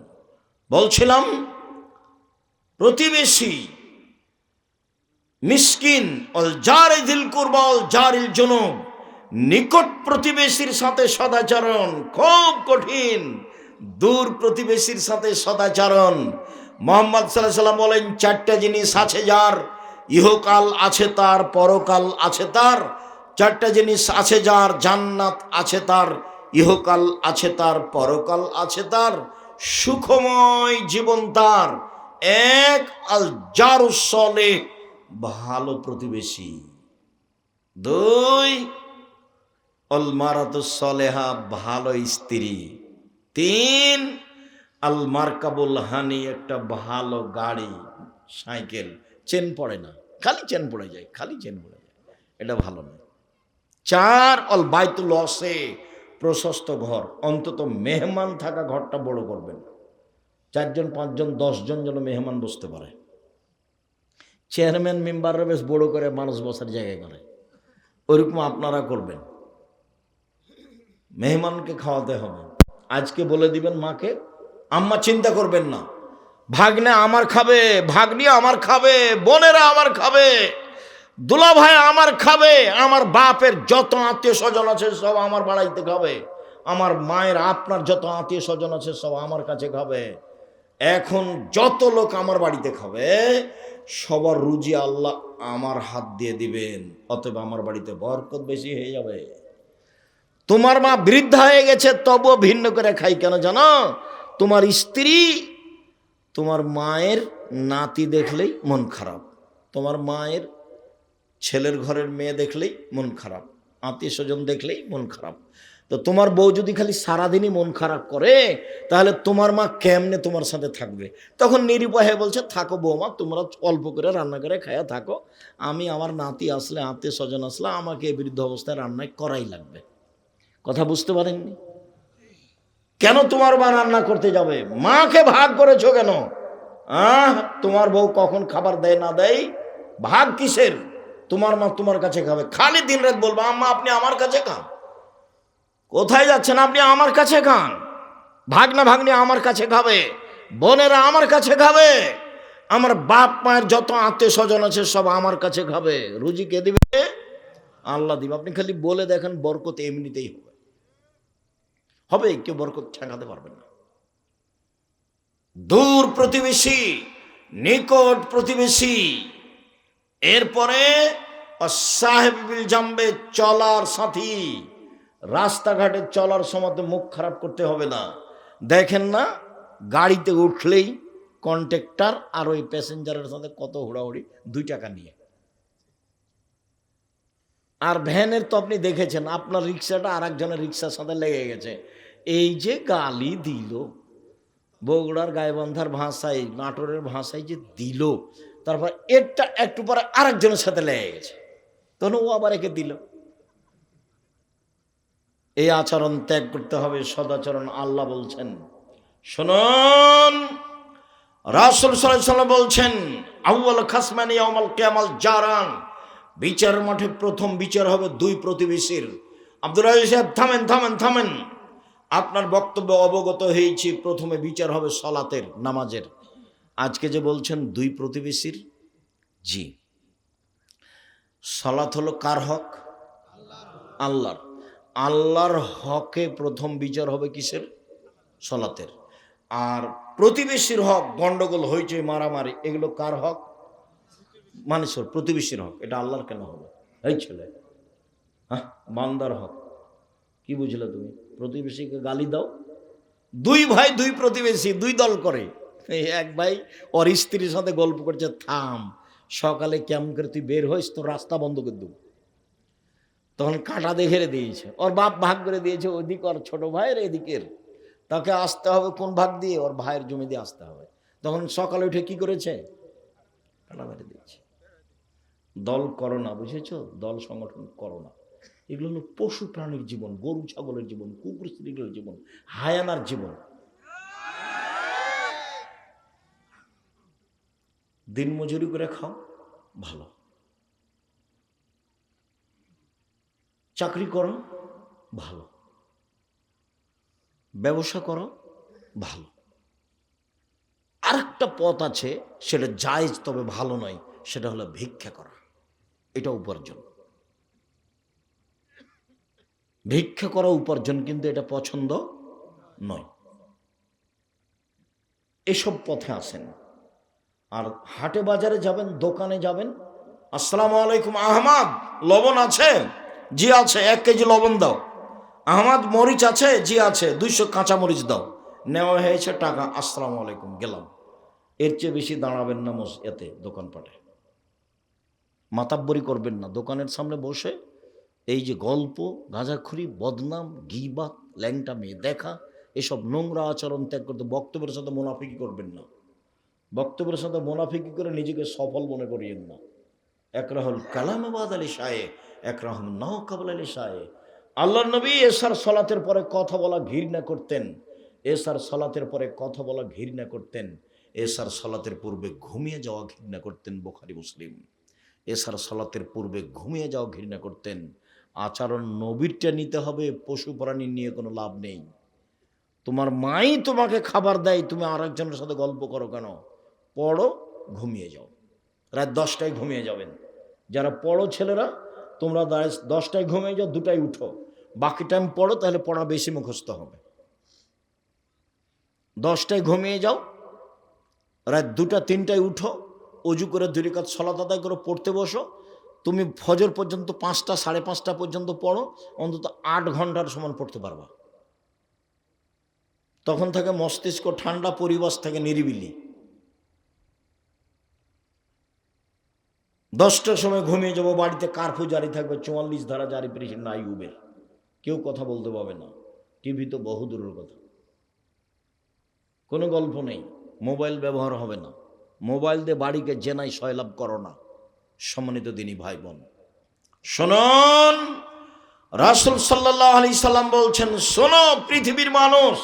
বলছিলাম প্রতিবেশী মিসকিন অল জারিল কুরবা অল জারিল জুনুব, নিকট প্রতিবেশীর সাথে সদাচরণ খুব কঠিন। দূর প্রতিবেশীর সাথে সদাচরণ, মুহাম্মদ সাল্লাল্লাহু আলাইহি ওয়াসাল্লাম বলেন 4টা জিনিস আছে যার, ইহকাল আছে তার, পরকাল আছে তার। 4টা জিনিস আছে যার, জান্নাত আছে তার, ইহকাল আছে তার, পরকাল আছে তার, সুখময় জীবন তার। 1 আল জারুস সালেহ, ভালো প্রতিবেশী। 2 আল মারাতুস সালেহা, ভালো স্ত্রী। 3 আল মারকাবুল হানি, একটা ভালো গাড়ি, সাইকেল, চেন পড়ে না, খালি চেন পড়ে যায়, খালি চেন পড়ে যায়, এটা ভালো না। 4 অল বাইতুল ওয়াসে, প্রশস্ত ঘর। অন্তত মেহমান থাকা ঘরটা বড় করবেন। 4 জন 5 জন 10 জন যেন মেহমান বসতে পারে। চেয়ারম্যান মেম্বাররা বেশ বড় করে মানুষ বসার জায়গা করে, ওইরকম আপনারা করবেন। মেহমানকে খাওয়াতে হবে। আজকে বলে দিবেন মাকে, আম্মা চিন্তা করবেন না, ভাগ্নে আমার খাবে, ভাগ্নি আমার খাবে, বোনেরা আমার খাবে, দুলা ভাই আমার খাবে, আমার বাপের যত আত্মীয় স্বজন আছে সব আমার বাড়িতে খাবে, আমার মায়ের আপনার যত আত্মীয় স্বজন আছে সব আমার কাছে খাবে। এখন যত লোক আমার বাড়িতে খাবে সবার রুজি আল্লাহ আমার হাত দিয়ে দিবেন, অতএব আমার বাড়িতে বরকত বেশি হয়ে যাবে। তোমার মা বৃদ্ধা হয়ে গেছে, তবুও ভিন্ন করে খাই কেন জানো? তোমার স্ত্রী তোমার মায়ের নাতি দেখলেই মন খারাপ, তোমার মায়ের ছেলের ঘরের মেয়ে দেখলেই মন খারাপ, আত্মীয় স্বজন দেখলেই মন খারাপ। তো তোমার বউ যদি খালি সারাদিনই মন খারাপ করে, তাহলে তোমার মা কেমনে তোমার সাথে থাকবে? তখন নিরুপায় বলছে, থাকো বৌমা, তোমরা অল্প করে রান্না করে খায়া থাকো, আমি আমার নাতি আসলে, আত্মীয় স্বজন আসলে আমাকে এই বৃদ্ধ অবস্থায় রান্নায় করাই লাগবে। কথা বুঝতে পারেননি? কেন তোমার মা রান্না করতে যাবে? মাকে ভাগ করেছো কেন? তোমার বউ কখন খাবার দেয় না দেয়, ভাগ কিসের? তোমার মা তোমার কাছে খাবে, খালি দিন রাত বলবো আম্মা আপনি আমার কাছে খান। কোথায় যাচ্ছেন? আপনি আমার কাছে খান। ভাগনা ভাগ্নি আমার কাছে খাবে, বোনেরা আমার কাছে খাবে, আমার বাপ মায়ের যত আত্মীয় স্বজন আছে সব আমার কাছে খাবে। রুজি কে দিবে? আল্লাহ দিবে। আপনি খালি বলে দেখেন, বরকত এমনিতেই হবে, হবে, কেউ বরকত ঠেকাতে পারবে না। দূর প্রতিবেশী, নিকট প্রতিবেশী, এরপরে সাহেবিল জামবে, চলার সাথী। রাস্তাঘাটে চলার সময় মুখ খারাপ করতে হবে না। দেখেন না, গাড়িতে উঠলেই কন্ট্রাক্টর আর ওই প্যাসেঞ্জারের সাথে কত হুড়াহুড়ি, 2 টাকা নিয়ে। আর ভ্যানের তো আপনি দেখেছেন, আপনার রিক্সাটা আর একজনের রিক্সার সাথে লেগে গেছে, এই যে গালি দিল, বগুড়ার গাইবান্ধার ভাষায়, নাটোরের ভাষায় যে দিল, তারপর একটা একটু পরে আরেকজনের সাথে লেগে গেছে, তখন ও আবার একে দিল। এই আচরণ ত্যাগ করতে হবে, সদাচরণ। আল্লাহ বলছেন, শুনুন, রাসূল সাল্লাল্লাহু আলাইহি ওয়াসাল্লাম বলছেন, আউয়াল খাসমানি ইয়াউমাল কিয়ামাল জারান, বিচার মাঠে প্রথম বিচার হবে 2 প্রতিবেশীর। আব্দুল রাজ্জাক সাহেব, থামেন থামেন থামেন, আপনার বক্তব্য অবগত হয়েছি, প্রথমে বিচার হবে সলাতের, নামাজের। আজকে যে বলছেন দুই প্রতিবেশীর, জি, সলাত হলো কার হক? আল্লাহর। আল্লাহর হকে প্রথম বিচার হবে কিসের? সলাতের। আর প্রতিবেশীর হক, গন্ডগোল, হইচই, মারামারি, এগুলো কার হক? মানুষের, প্রতিবেশীর হক। এটা আল্লাহর কেন হবে? এই ছেলে, হ্যাঁ, বান্দার হক। কি বুঝলে তুমি? প্রতিবেশীকে গালি দাও। দুই ভাই, দুই প্রতিবেশী, দুই দল করে। এই এক ভাই ওর স্ত্রীর সাথে গল্প করছে, থাম, সকালে কেমন করে তুই বের হইস, তো রাস্তা বন্ধ করে দেবো। তখন কাঁটা দেখে দিয়েছে, ওর বাপ ভাগ করে দিয়েছে, ওদিক ওর ছোট ভাইয়ের, এদিকের। তাকে আসতে হবে কোন ভাগ দিয়ে? ওর ভাইয়ের জমি দিয়ে আসতে হবে। তখন সকালে উঠে কি করেছে? কাঁটা মেরে দিয়েছে। দল করো না, বুঝেছো? দল সংগঠন করো না। এগুলো হলো পশু প্রাণীর জীবন, গরু ছাগলের জীবন, কুকুর স্ত্রীগুলোর জীবন, হায়ানার জীবন। দিন মজুরি করে খাও, ভালো। চাকরি করো, ভালো। ব্যবসা করো, ভালো। আরেকটা পথ আছে, সেটা জায়েজ তবে ভালো নয়, সেটা হলো ভিক্ষা করা। এটা উপার্জন। ভিক্ষা করা উপার্জন, কিন্তু এটা পছন্দ নয়। এসব পথে আসেন। আর হাটে বাজারে যাবেন, দোকানে যাবেন, আসসালামু আলাইকুম, আহমদ লবণ আছে? জি আছে, 1 কেজি লবণ দাও। আহমদ মরিচ আছে? জি আছে, 200 কাঁচা মরিচ দাও। নেওয়া হয়েছে টাকা, আসসালামু আলাইকুম, গেলাম। এর চেয়ে বেশি দাঁড়াবেন না এতে, দোকানপাটে মাতাব্বরি করবেন না। দোকানের সামনে বসে এই যে গল্প, গাঁজাখুরি, বদনাম, গীবাত, ল্যাংটা মেয়ে দেখা, এসব নোংরা আচরণ ত্যাগ করতে। বক্তব্যের সাথে মুনাফিকি করবেন না। বক্তব্যের সাথে মুনাফিকি করে নিজেকে সফল মনে করিয়েন না। একরাহুল কালাম বাদ আলী শায়ে, একরাহুল নাও কাবল আলী শায়ে। আল্লাহর নবী এশার সলাতের পরে কথা বলা ঘৃণা করতেন। এশার সলাতের পরে কথা বলা ঘৃণা করতেন। এশার সলাতের পূর্বে ঘুমিয়ে যাওয়া ঘৃণা করতেন। বুখারী মুসলিম। এশার সলাতের পূর্বে ঘুমিয়ে যাওয়া ঘৃণা করতেন। আচরণ নবীরটা নিতে হবে, পশু প্রাণী নিয়ে কোনো লাভ নেই। তোমার মাই তোমাকে খাবার দেয়, তুমি আরেকজনের সাথে গল্প করো কেন? পড়ো, ঘুমিয়ে যাও। রাত 10টায় ঘুমিয়ে যাবেন। যারা পড়ো ছেলেরা, তোমরা 10টায় ঘুমিয়ে যাও, 2টায় উঠো, বাকি টাইম পড়ো, তাহলে পড়া বেশি মুখস্থ হবে। 10টায় ঘুমিয়ে যাও, রাত 2টা 3টায় উঠো, অজু করে 2 রাকাত সালাত আদায় করে পড়তে বসো। তুমি ফজর পর্যন্ত 5টা 5:30 পর্যন্ত পড়ো, অন্তত 8 ঘন্টার সমান পড়তে পারবা। তখন থেকে মস্তিষ্ক ঠান্ডা, পরিবেশ থেকে নিরিবিলি। 10টার সময় ঘুমিয়ে যাবো, বাড়িতে কারফিউ জারি থাকবে, 44 ধারা জারি, প্রেসিডেন্ট আইয়ুবের, কেউ কথা বলতে পারবে না। টিভি তো বহু দূরের কথা, কোনো গল্প নেই। মোবাইল ব্যবহার হবে না। মোবাইল দিয়ে বাড়িকে জেনাই সয়লাভ করো না। সম্মানিত দিনী ভাই বোন, শুনুন, রাসূল সাল্লাল্লাহু আলাইহি সাল্লাম বলছেন, শোনো পৃথিবীর মানুষ,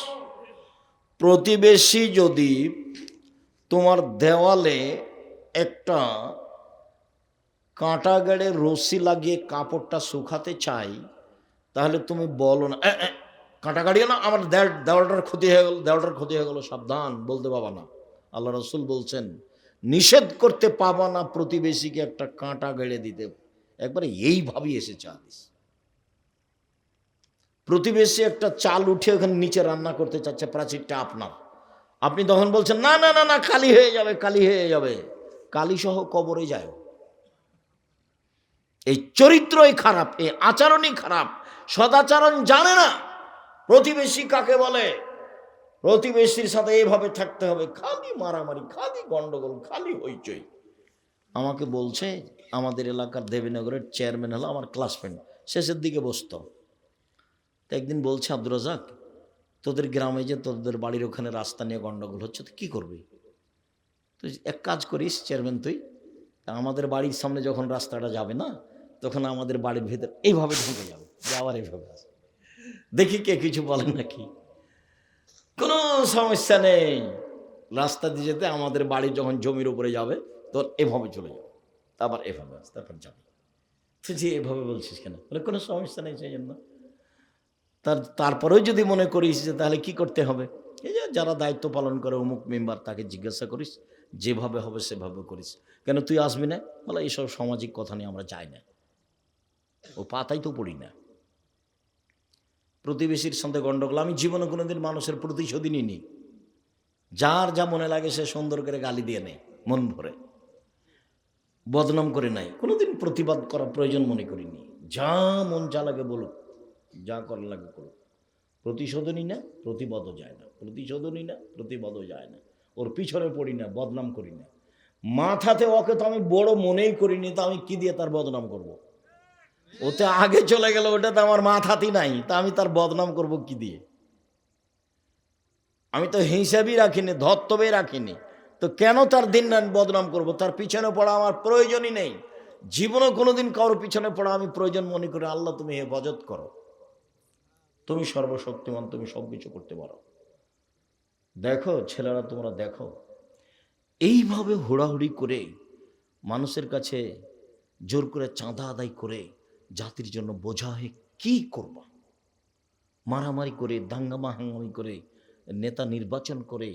প্রতিবেশী যদি তোমার দেওয়ালে একটা কাঁটা গেড়ে রশি লাগিয়ে কাপড়টা শুকাতে চাই, তাহলে তুমি বলো না, কাঁটা গাড়িও না, আমার দেওয়ালটার ক্ষতি হয়ে গেল, দেওয়ালটার ক্ষতি হয়ে গেল, সাবধান, বলতে পাবা না। আল্লাহ রাসূল বলছেন, নিষেধ করতে পাবা না প্রতিবেশীকে একটা কাঁটা গেড়ে দিতে। একবারে এইভাবেই এসেছে হাদিস। প্রতিবেশী একটা চাল উঠে ওখানে নিচে রান্না করতে চাচ্ছে, প্রাচীরটা আপনার, আপনি তখন বলছেন না না না না, কালি হয়ে যাবে, কালি হয়ে যাবে। কালি সহ কবরে যায়। এই চরিত্রই খারাপ, এই আচরণই খারাপ, সদাচরণ জানে না প্রতিবেশী কাকে বলে। প্রতিবেশীর সাথে এইভাবে থাকতে হবে, খালি মারামারি, খালি গন্ডগোল, খালি হইচই। আমাকে বলছে, আমাদের এলাকার দেবীনগরের চেয়ারম্যান হলো আমার ক্লাসমেট, শেষের দিকে বসতো। তো একদিন বলছে, আব্দুর রাজাক, তোদের গ্রামে যে তোদের বাড়ির ওখানে রাস্তা নিয়ে গন্ডগোল হচ্ছে, তো কী করবি? তুই এক কাজ করিস চেয়ারম্যান, তুই আমাদের বাড়ির সামনে যখন রাস্তাটা যাবে না, তখন আমাদের বাড়ির ভেতর এইভাবে ঢুকে যাবে, আবার এইভাবে আসে, দেখি কে কিছু বলে নাকি। কোনো সমস্যা নেই, রাস্তা দিয়ে যেতে আমাদের বাড়ি যখন জমির উপরে যাবে, তখন এভাবে চলে যাবে, আবার এভাবে আসতে, তারপর যাবে। তুই যে এভাবে বলছিস কেন? বলে কোনো সমস্যা নেই, সেই জন্য। তারপরেও যদি মনে করিস যে তাহলে কি করতে হবে, এই যে যারা দায়িত্ব পালন করে অমুক মেম্বার, তাকে জিজ্ঞাসা করিস, যেভাবে হবে সেভাবে করিস। কেন তুই আসবি না? বলে এইসব সামাজিক কথা নিয়ে আমরা যাই না, ও পাতাই তো পড়ি না। প্রতিবেশীর সঙ্গে গণ্ডগোল, আমি জীবনে কোনোদিন মানুষের প্রতিশোধই নিইনি। যার যা মনে লাগে সে সুন্দর করে গালি দিয়ে নেয়, মন ভরে বদনাম করে নাই, কোনোদিন প্রতিবাদ করা প্রয়োজন মনে করিনি। যা মন যা লাগে বলুক, যা করার লাগে করুক। প্রতিশোধও নিই না, প্রতিবাদও যায় না, প্রতিশোধও নিই না, প্রতিবাদও যায় না। ওর পিছনে পড়ি না, বদনাম করি না। মাথাতে ওকে তো আমি বড় মনেই করিনি, তা আমি কি দিয়ে তার বদনাম করব? ওতে আগে চলে গেল, ওটা তো আমার মাথাতেই নাই, তা আমি তার বদনাম করব কি দিয়ে? আমি তো হিসাবই রাখিনি, ধর্তব্যই রাখিনি, তো কেন তার দিন বদনাম করব? তার পিছনে পড়া আমার প্রয়োজনই নেই। জীবনে কোনোদিন কারোর পিছনে পড়া আমি প্রয়োজন মনে করি। আল্লাহ তুমি হেফাজত করো, তুমি সর্বশক্তিমান, তুমি সব কিছু করতে পারো। দেখো ছেলেরা, তোমরা দেখো, এইভাবে হুড়াহুড়ি করে মানুষের কাছে জোর করে চাঁদা আদায় করে জাতির জন্য বোঝা হয়ে কী করবা? মারামারি করে, দাঙ্গামা হাঙ্গামি করে, নেতা নির্বাচন করে,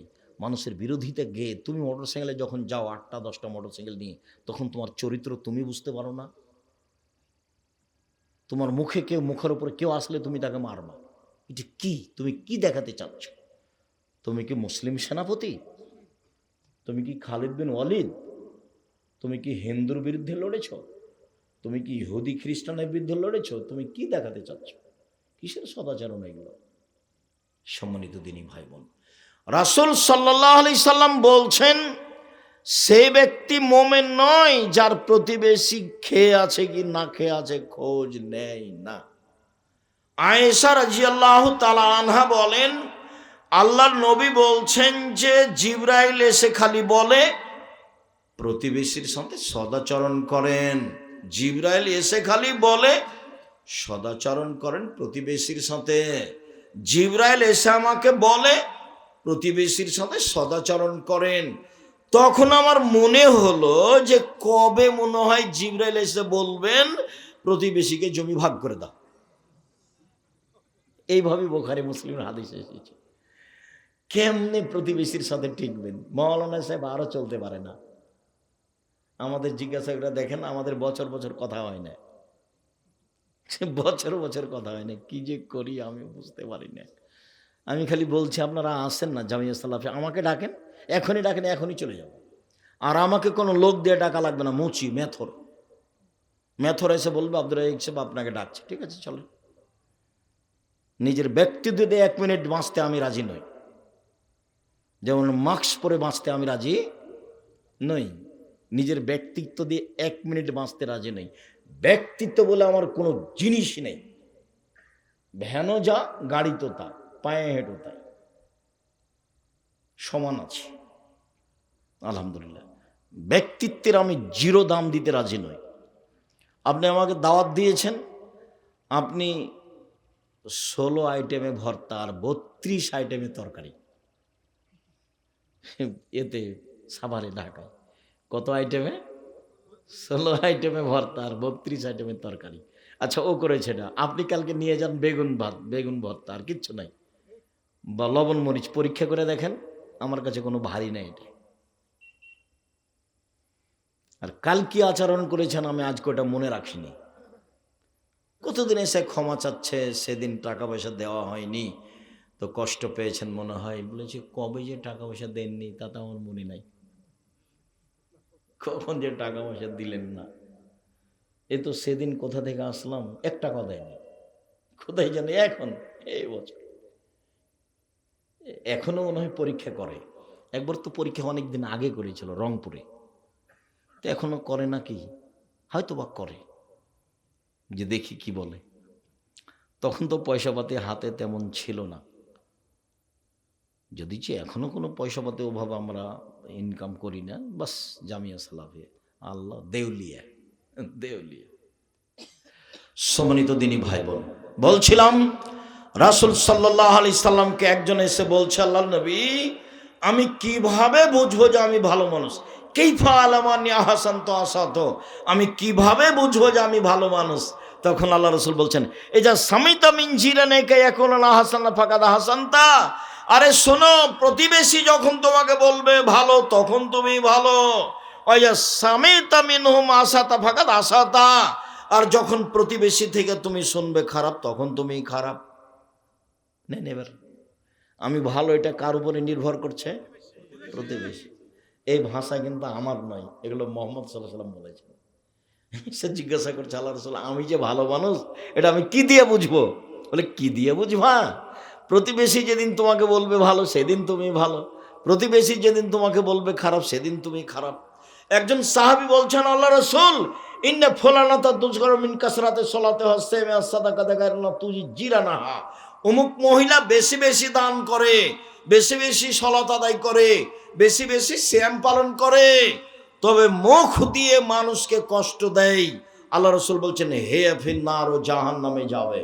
মানুষের বিরোধিতা গেয়ে তুমি মোটরসাইকেলে যখন যাও, 8টা 10টা মোটরসাইকেল নিয়ে, তখন তোমার চরিত্র তুমি বুঝতে পারো না। তোমার মুখের উপরে কেউ আসলে তুমি তাকে মারবা। এটা কি? তুমি কি দেখাতে চাচ্ছ? তুমি কি মুসলিম সেনাপতি? তুমি কি খালিদ বিন ওয়ালিদ? তুমি কি হিন্দুর বিরুদ্ধে লড়েছ? তুমি কি ইহুদি খ্রিস্টানের বিরুদ্ধে লড়েছ? তুমি কি দেখাতে চাচ্ছ? কিসের সদাচরণ এগুলো? সম্মানিত দিনী ভাই বোন, রাসূল সাল্লাল্লাহু আলাইহি সাল্লাম বলছেন, সে ব্যক্তি মোমেন নয় যার প্রতিবেশী খেয়ে আছে কি না খেয়ে আছে খোঁজ নেয় না। আয়েশা রাদিয়াল্লাহু তাআলা আনহা বলেন, আল্লাহর নবী বলছেন যে জিবরাইল এসে খালি বলে প্রতিবেশীর সাথে সদাচরণ করেন। জিবরাইল এসে খালি বলে সদাচরণ করেন প্রতিবেশীর সাথে। জিবরাইল এসে আমাকে বলে প্রতিবেশীর সাথে সদাচরণ করেন। তখন আমার মনে হলো যে কবে মনে হয় জিবরাইল এসে বলবেন প্রতিবেশীকে জমি ভাগ করে দাও। এইভাবে বুখারী মুসলিমের হাদিস এসেছে। কেমনে প্রতিবেশীর সাথে টিকবেন? মাওলানা সাহেব আরো চলতে পারে না। আমাদের জিজ্ঞাসা করে দেখেন, আমাদের বছর বছর কথা হয় না, বছর বছর কথা হয় না। কি যে করি আমি বুঝতে পারি না। আমি খালি বলছি আপনারা আসেন না জামিয়া সালাফি, আমাকে ডাকেন, এখনই ডাকেন, এখনই চলে যাব। আর আমাকে কোনো লোক দিয়ে ডাকা লাগবে না। মুচি মেথর এসে বলবে আব্দুল রাজ্জাক সাহেব আপনাকে ডাকছে, ঠিক আছে চলে। নিজের ব্যক্তিত্ব দিয়ে 1 মিনিট বাঁচতে আমি রাজি নই, যেমন মাস্ক পরে বাঁচতে আমি রাজি নই। নিজের ব্যক্তিত্ব দিয়ে 1 মিনিট বাঁচতে রাজি নই। ব্যক্তিত্ব বলে আমার কোনো জিনিসই নেই। ভ্যানও যা, গাড়ি তো তা, পায়ে হেঁটো তাই, সমান আছে আলহামদুলিল্লাহ। ব্যক্তিত্বের আমি 0 দাম দিতে রাজি নই। আপনি আমাকে দাওয়াত দিয়েছেন, আপনি 16 আইটেমে ভর্তা আর 32 আইটেমে তরকারি, এতে সাভারে ঢাকায় কত আইটেমে? 16 আইটেমে ভর্তা আর 32 আইটেমের তরকারি। আচ্ছা ও করেছে না, আপনি কালকে নিয়ে যান বেগুন ভাত, বেগুন ভর্তা, আর কিচ্ছু নাই, বা লবণ মরিচ, পরীক্ষা করে দেখেন, আমার কাছে কোনো ভারী নাই এটা। আর কাল কি আচরণ করেছেন আমি আজ ওটা মনে রাখিনি। কতদিন এসে ক্ষমা চাচ্ছে, সেদিন টাকা পয়সা দেওয়া হয়নি তো কষ্ট পেয়েছেন মনে হয়। বলেছি কবে যে টাকা পয়সা দেননি তা তো আমার মনে নাই, কখন যে টাকা পয়সা দিলেন না। এ তো সেদিন কোথা থেকে আসলাম, 1 টাকা দেয়নি, কোথায় জানি এখন এই বছর। এখনো মনে হয় পরীক্ষা করে। একবার তো পরীক্ষা অনেক দিন আগে করেছিল রংপুরে, তো এখনো করে নাকি, হয়তো বা করে, যে দেখি কি বলে। তখন তো পয়সাপাতি হাতে তেমন ছিল না, যদি যে এখনো কোনো পয়সাপাতি ওভাবে আমরা ইনকাম করি না, বাস জামিয়া সালাফি আল্লাহ দেউলিয়া। সম্মানিত দিনী ভাই বোন, বলছিলাম রাসূল সাল্লাল্লাহু আলাইহি সাল্লামকে একজন এসে বলছে, আল্লাহর নবী আমি কিভাবে বুঝবো যে আমি ভালো মানুষ? কাইফা আলামানি আহসানতু আসাতু, আমি কিভাবে বুঝবো যে আমি ভালো মানুষ? তখন আল্লাহ রসুল বলছেন, এই যা সামিতা মিন জিরানিকা ইয়াকুলুনা হাসানা ফাকাদ হাসানতা, আরে শোনো, প্রতিবেশী যখন তোমাকে বলবে ভালো তখন তুমি ভালো, ওই যা সামিতা মিনহুম আসাতা ফাকাদ আসাতা, আর যখন প্রতিবেশী থেকে তুমি শুনবে খারাপ তখন তুমি খারাপ। নেন এবার, আমি ভালো, এটা কার উপরে নির্ভর করছে? প্রতিবেশী। এই ভাষা কিন্তু আমার নয়, এগুলো মোহাম্মদ সাল্লাল্লাহু আলাইহি ওয়াসাল্লাম বলেছেন। সে জিজ্ঞাসা করছে, আল্লাহ রাসূল আমি যে ভালো মানুষ এটা আমি কি দিয়ে বুঝবো? বলে কি দিয়ে বুঝবা? প্রতিবেশী যেদিন তোমাকে বলবে ভালো সেদিন তুমি ভালো, প্রতিবেশী যেদিন তোমাকে বলবে খারাপ সেদিন তুমি খারাপ। একজন সাহাবী বলছেন, আল্লাহ রাসূল ইন্না ফুলানাতা তুযকারু মিন কাসরাতি সলাতি ওয়া সিয়ামি ওয়া সাদাকাতি গায়রুল্লাহ তুজিরানাহা, অমুক মহিলা বেশি বেশি দান করে, বেশি বেশি সলাত আদায় করে, বেশি বেশি সিয়াম পালন করে, তবে মুখ দিয়ে মানুষকে কষ্ট দেয়। আল্লাহ রাসূল বলছেন হে ফিন্নার, ও জাহান্নামে যাবে।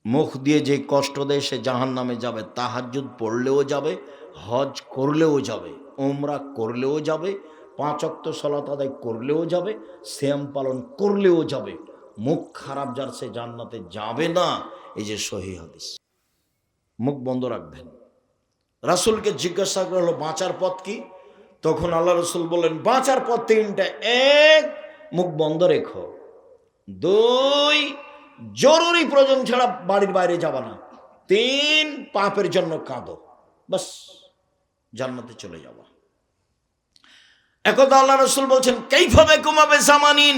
মুখ দিয়ে যে কষ্ট দেয় সে জাহান্নামে যাবে। তাহাজ্জুদ পড়লেও যাবে, হজ করলেও যাবে, উমরা করলেও যাবে, 5 ওয়াক্ত সালাত আদায় করলেও যাবে, সিয়াম পালন করলেও যাবে। মুখ খারাপ যার সে জান্নাতে যাবে না। এই যে সহিহ হাদিস। মুখ বন্ধ রাখবেন। রাসূলকে জিজ্ঞাসা করা হলো বাঁচার পথ কি? তখন আল্লাহ রাসূল বললেন বাঁচার পথ 3টা। 1, মুখ বন্ধ রেখো। 2, জরুরি প্রয়োজন ছাড়া বাড়ির বাইরে যাবা না। 3, পাপের জন্য কাঁদো, বাস জান্নাতে চলে যাবা। একদা আল্লাহ রাসূল বলছেন কাইফা বিকুম বিজামানিন,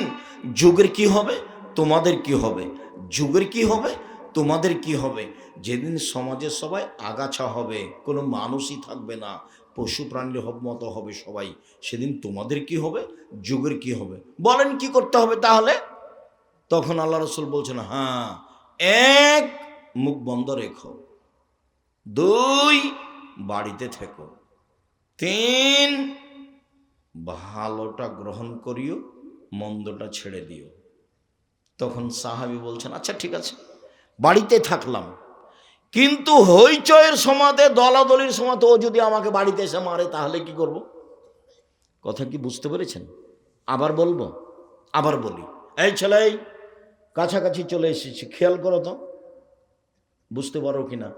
যুগের কি হবে তোমাদের কি হবে, যুগের কি হবে তোমাদের কি হবে। যেদিন সমাজে সবাই আগাছা হবে, কোনো মানুষই থাকবে না, পশু প্রাণীর মতো হবে সবাই, সেদিন তোমাদের কি হবে, যুগের কি হবে। বলেন কি করতে হবে তাহলে? তখন আল্লাহ রাসূল বলছেন হ্যাঁ, 1, মুখ বন্ধ রেখো, 2, বাড়িতে থেকো, 3, ভালোটা গ্রহণ করিও, মন্দটা ছেড়ে দিও। তখন সাহাবী বলছেন আচ্ছা ঠিক আছে, বাড়িতে থাকলাম, কিন্তু হইচয়ের সমাতে দলাদলির সমাতে ও যদি আমাকে বাড়িতে এসে মারে তাহলে কি করব? কথা কি বুঝতে পেরেছেন? আবার বলবো, আবার বলি, এই ছেলে কাছাকাছি চলে এসেছি, খেয়াল করো তো, বুঝতে পারো কিনা।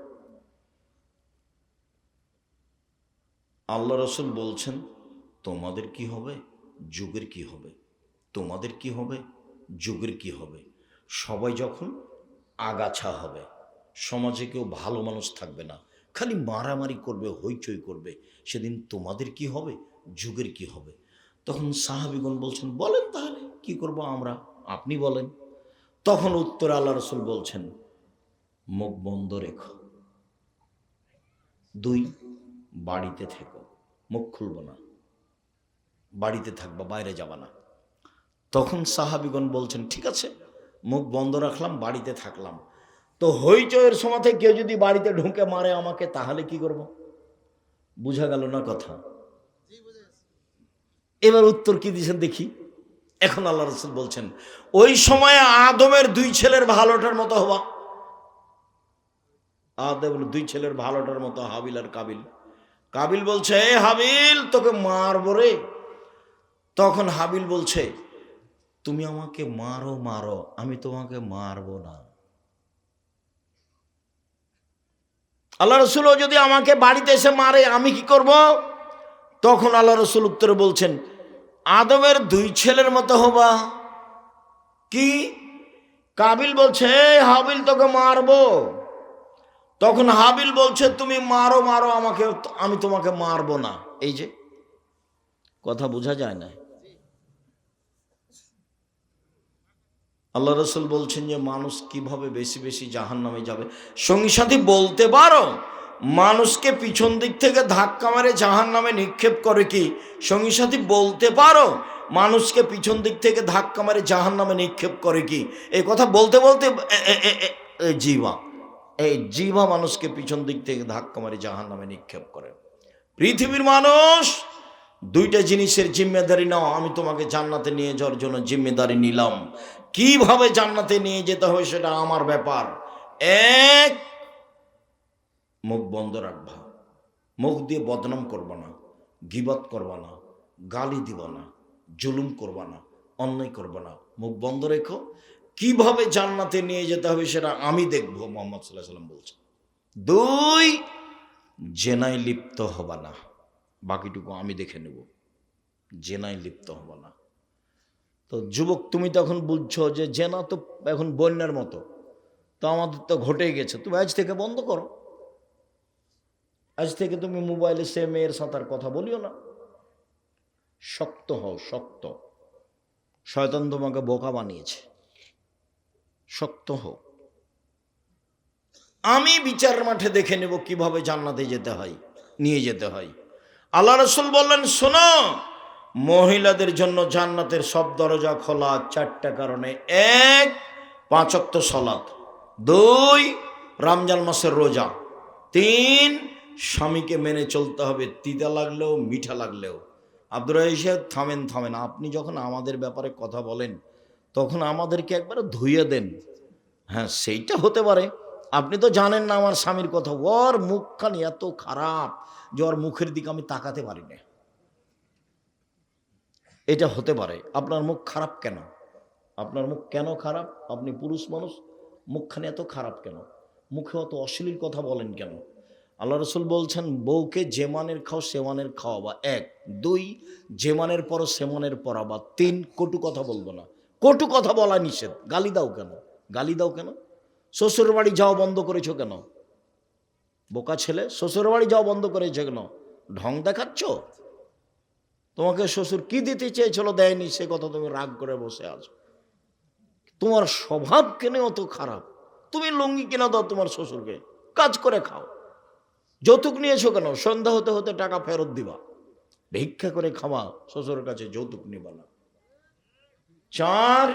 আল্লাহ রাসূল বলছেন তোমাদের কি হবে, যুগের কি হবে, তোমাদের কি হবে, যুগের কি হবে। সবাই যখন আগাছা হবে, সমাজে কেউ ভালো মানুষ থাকবে না, খালি মারামারি করবে, হইচই করবে, সেদিন তোমাদের কি হবে, যুগের কি হবে। তখন সাহাবীগণ বলছেন বলেন তাহলে কি করব আমরা, আপনি বলেন। তখন উত্তরে আল্লাহ রাসূল বলছেন মুখ বন্ধ রেখো, 2, বাড়িতে থেকো, মুখ খুলব না, বাড়িতে থাকবা, বাইরে যাবা না। তখন সাহাবীগণ বলছেন ঠিক আছে, মুখ বন্ধ রাখলাম, বাড়িতে থাকলাম, তো হইচয়ের সময় কেউ যদি বাড়িতে ঢুকে মারে আমাকে তাহলে কি করব? বুঝা গেল না কথা? এবার উত্তর কি দিয়েছেন দেখি। এখন আল্লাহ রাসূল বলছেন ওই সময় আদমের 2 ছেলের ভালোটার মতো হবা। আদমের 2 ছেলের ভালোটার মতো, হাবিল আর কাবিল। কাবিল বলছে এ হাবিল তোকে মারবো রে। তখন হাবিল বলছে তুমি আমাকে মারো মারো, আমি তোমাকে মারবো না। আল্লাহ রাসূল যদি আমাকে বাড়িতে এসে মারে আমি কি করব? তখন আল্লাহ রাসূল উত্তরে বলছেন আদমের 2 ছেলের মতো হবা। কি? কাবিল বলছে হাবিল তোকে মারবো। তখন হাবিল বলছে তুমি মারো মারো আমাকে, আমি তোমাকে মারবো না। এই যে কথা বোঝা যায় না। আল্লাহ রাসূল বলছেন যে মানুষ কিভাবে বেশি বেশি জাহান্নামে যাবে। সঙ্গী সাথী বলতে পারো মানুষকে পিছন দিক থেকে ধাক্কা মারে জাহান্নামে নিক্ষেপ করে কি? সঙ্গী সাথী বলতে পারো মানুষকে পিছন দিক থেকে ধাক্কা মারে জাহান্নামে নিক্ষেপ করে কি? এই কথা বলতে বলতে জিহ্বা মানুষকে পিছন দিক থেকে ধাক্কা মারে জাহান্নামে নিক্ষেপ করে। পৃথিবীর মানুষ 2টা জিনিসের জিম্মেদারি নাও, আমি তোমাকে জান্নাতে নিয়ে যাওয়ার জন্য জিম্মেদারি নিলাম। কিভাবে জান্নাতে নিয়ে যেতে হবে সেটা আমার ব্যাপার। 1, মুখ বন্ধ রাখবা, মুখ দিয়ে বদনাম করবা না, গীবত করবা না, গালি দিবা না, জুলুম করবা না, অন্যায় করবো না, মুখ বন্ধ রেখো। কিভাবে জান্নাতে নিয়ে যেতে হবে সেটা আমি দেখবো, মুহাম্মদ সাল্লাল্লাহু আলাইহি ওয়াসাল্লাম বলছেন। 2, জেনায় লিপ্ত হবা না, বাকিটুকু আমি দেখে নেব, জেনায় লিপ্ত হবা না। তো যুবক, তুমি তখন বুঝছো যে জেনা তো এখন বন্যার মতো, তো আমাদের তো ঘটেই গেছে, তুমি আজ থেকে বন্ধ করো। আজ থেকে তুমি মোবাইলে সে মেয়ের সাথে আর কথা বলিও না। শক্ত হও, শক্ত। শয়তান তোমাকে বোকা বানিয়েছে, শক্ত হও। আমি বিচার মাঠে দেখে নেব কিভাবে জান্নাতে যেতে হয়, নিয়ে যেতে হয়। আল্লাহ রাসূল বললেন, শোনো, মহিলাদের জন্য জান্নাতের সব দরজা খোলা 4টা কারণে। 1, 5 ওয়াক্ত সালাত। 2, রমজান মাসের রোজা। 3, স্বামীকে মেনে চলতে হবে, তিতা লাগলেও মিঠা লাগলেও। আব্দুর রহিম, থামেন, আপনি যখন আমাদের ব্যাপারে কথা বলেন তখন আমাদেরকে একবার ধুইয়ে দেন। হ্যাঁ, সেইটা হতে পারে, আপনি তো জানেন না আমার স্বামীর কথা, ওর মুখখানি এত খারাপ যে ওর মুখের দিকে আমি তাকাতে পারি না। এটা হতে পারে। আপনার মুখ খারাপ কেন? আপনার মুখ কেন খারাপ? আপনি পুরুষ মানুষ, মুখখানি এত খারাপ কেন? মুখে অত অশ্লীল কথা বলেন কেন? আল্লাহ রসুল বলছেন, বউকে যে মানের খাও সে মানের খাওয়াবা। 1, 2, যে মানের পরো সে মানের পরাবা। 3, কটু কথা বলবো না। কটু কথা বলা নিষেধ। গালি দাও কেন? গালি দাও কেন? শ্বশুর বাড়ি যাওয়া বন্ধ করেছো কেন? বোকা ছেলে, শ্বশুর বাড়ি যাওয়া বন্ধ করেছো কেন? ঢং দেখাচ্ছ? তোমাকে শ্বশুর কি দিতে চেয়েছিল, দেয়নি, সে কথা তুমি রাগ করে বসে আছো। তোমার স্বভাব কেন অত খারাপ? তুমি লুঙ্গি কিনা দাও তোমার শ্বশুরকে, কাজ করে খাও। যৌতুক নিয়েছো কেন? সন্ধ্যা হতে হতে টাকা ফেরত দিবা। ভিক্ষা করে খাওয়া, শ্বশুরের কাছে যৌতুক নিবা না। 4,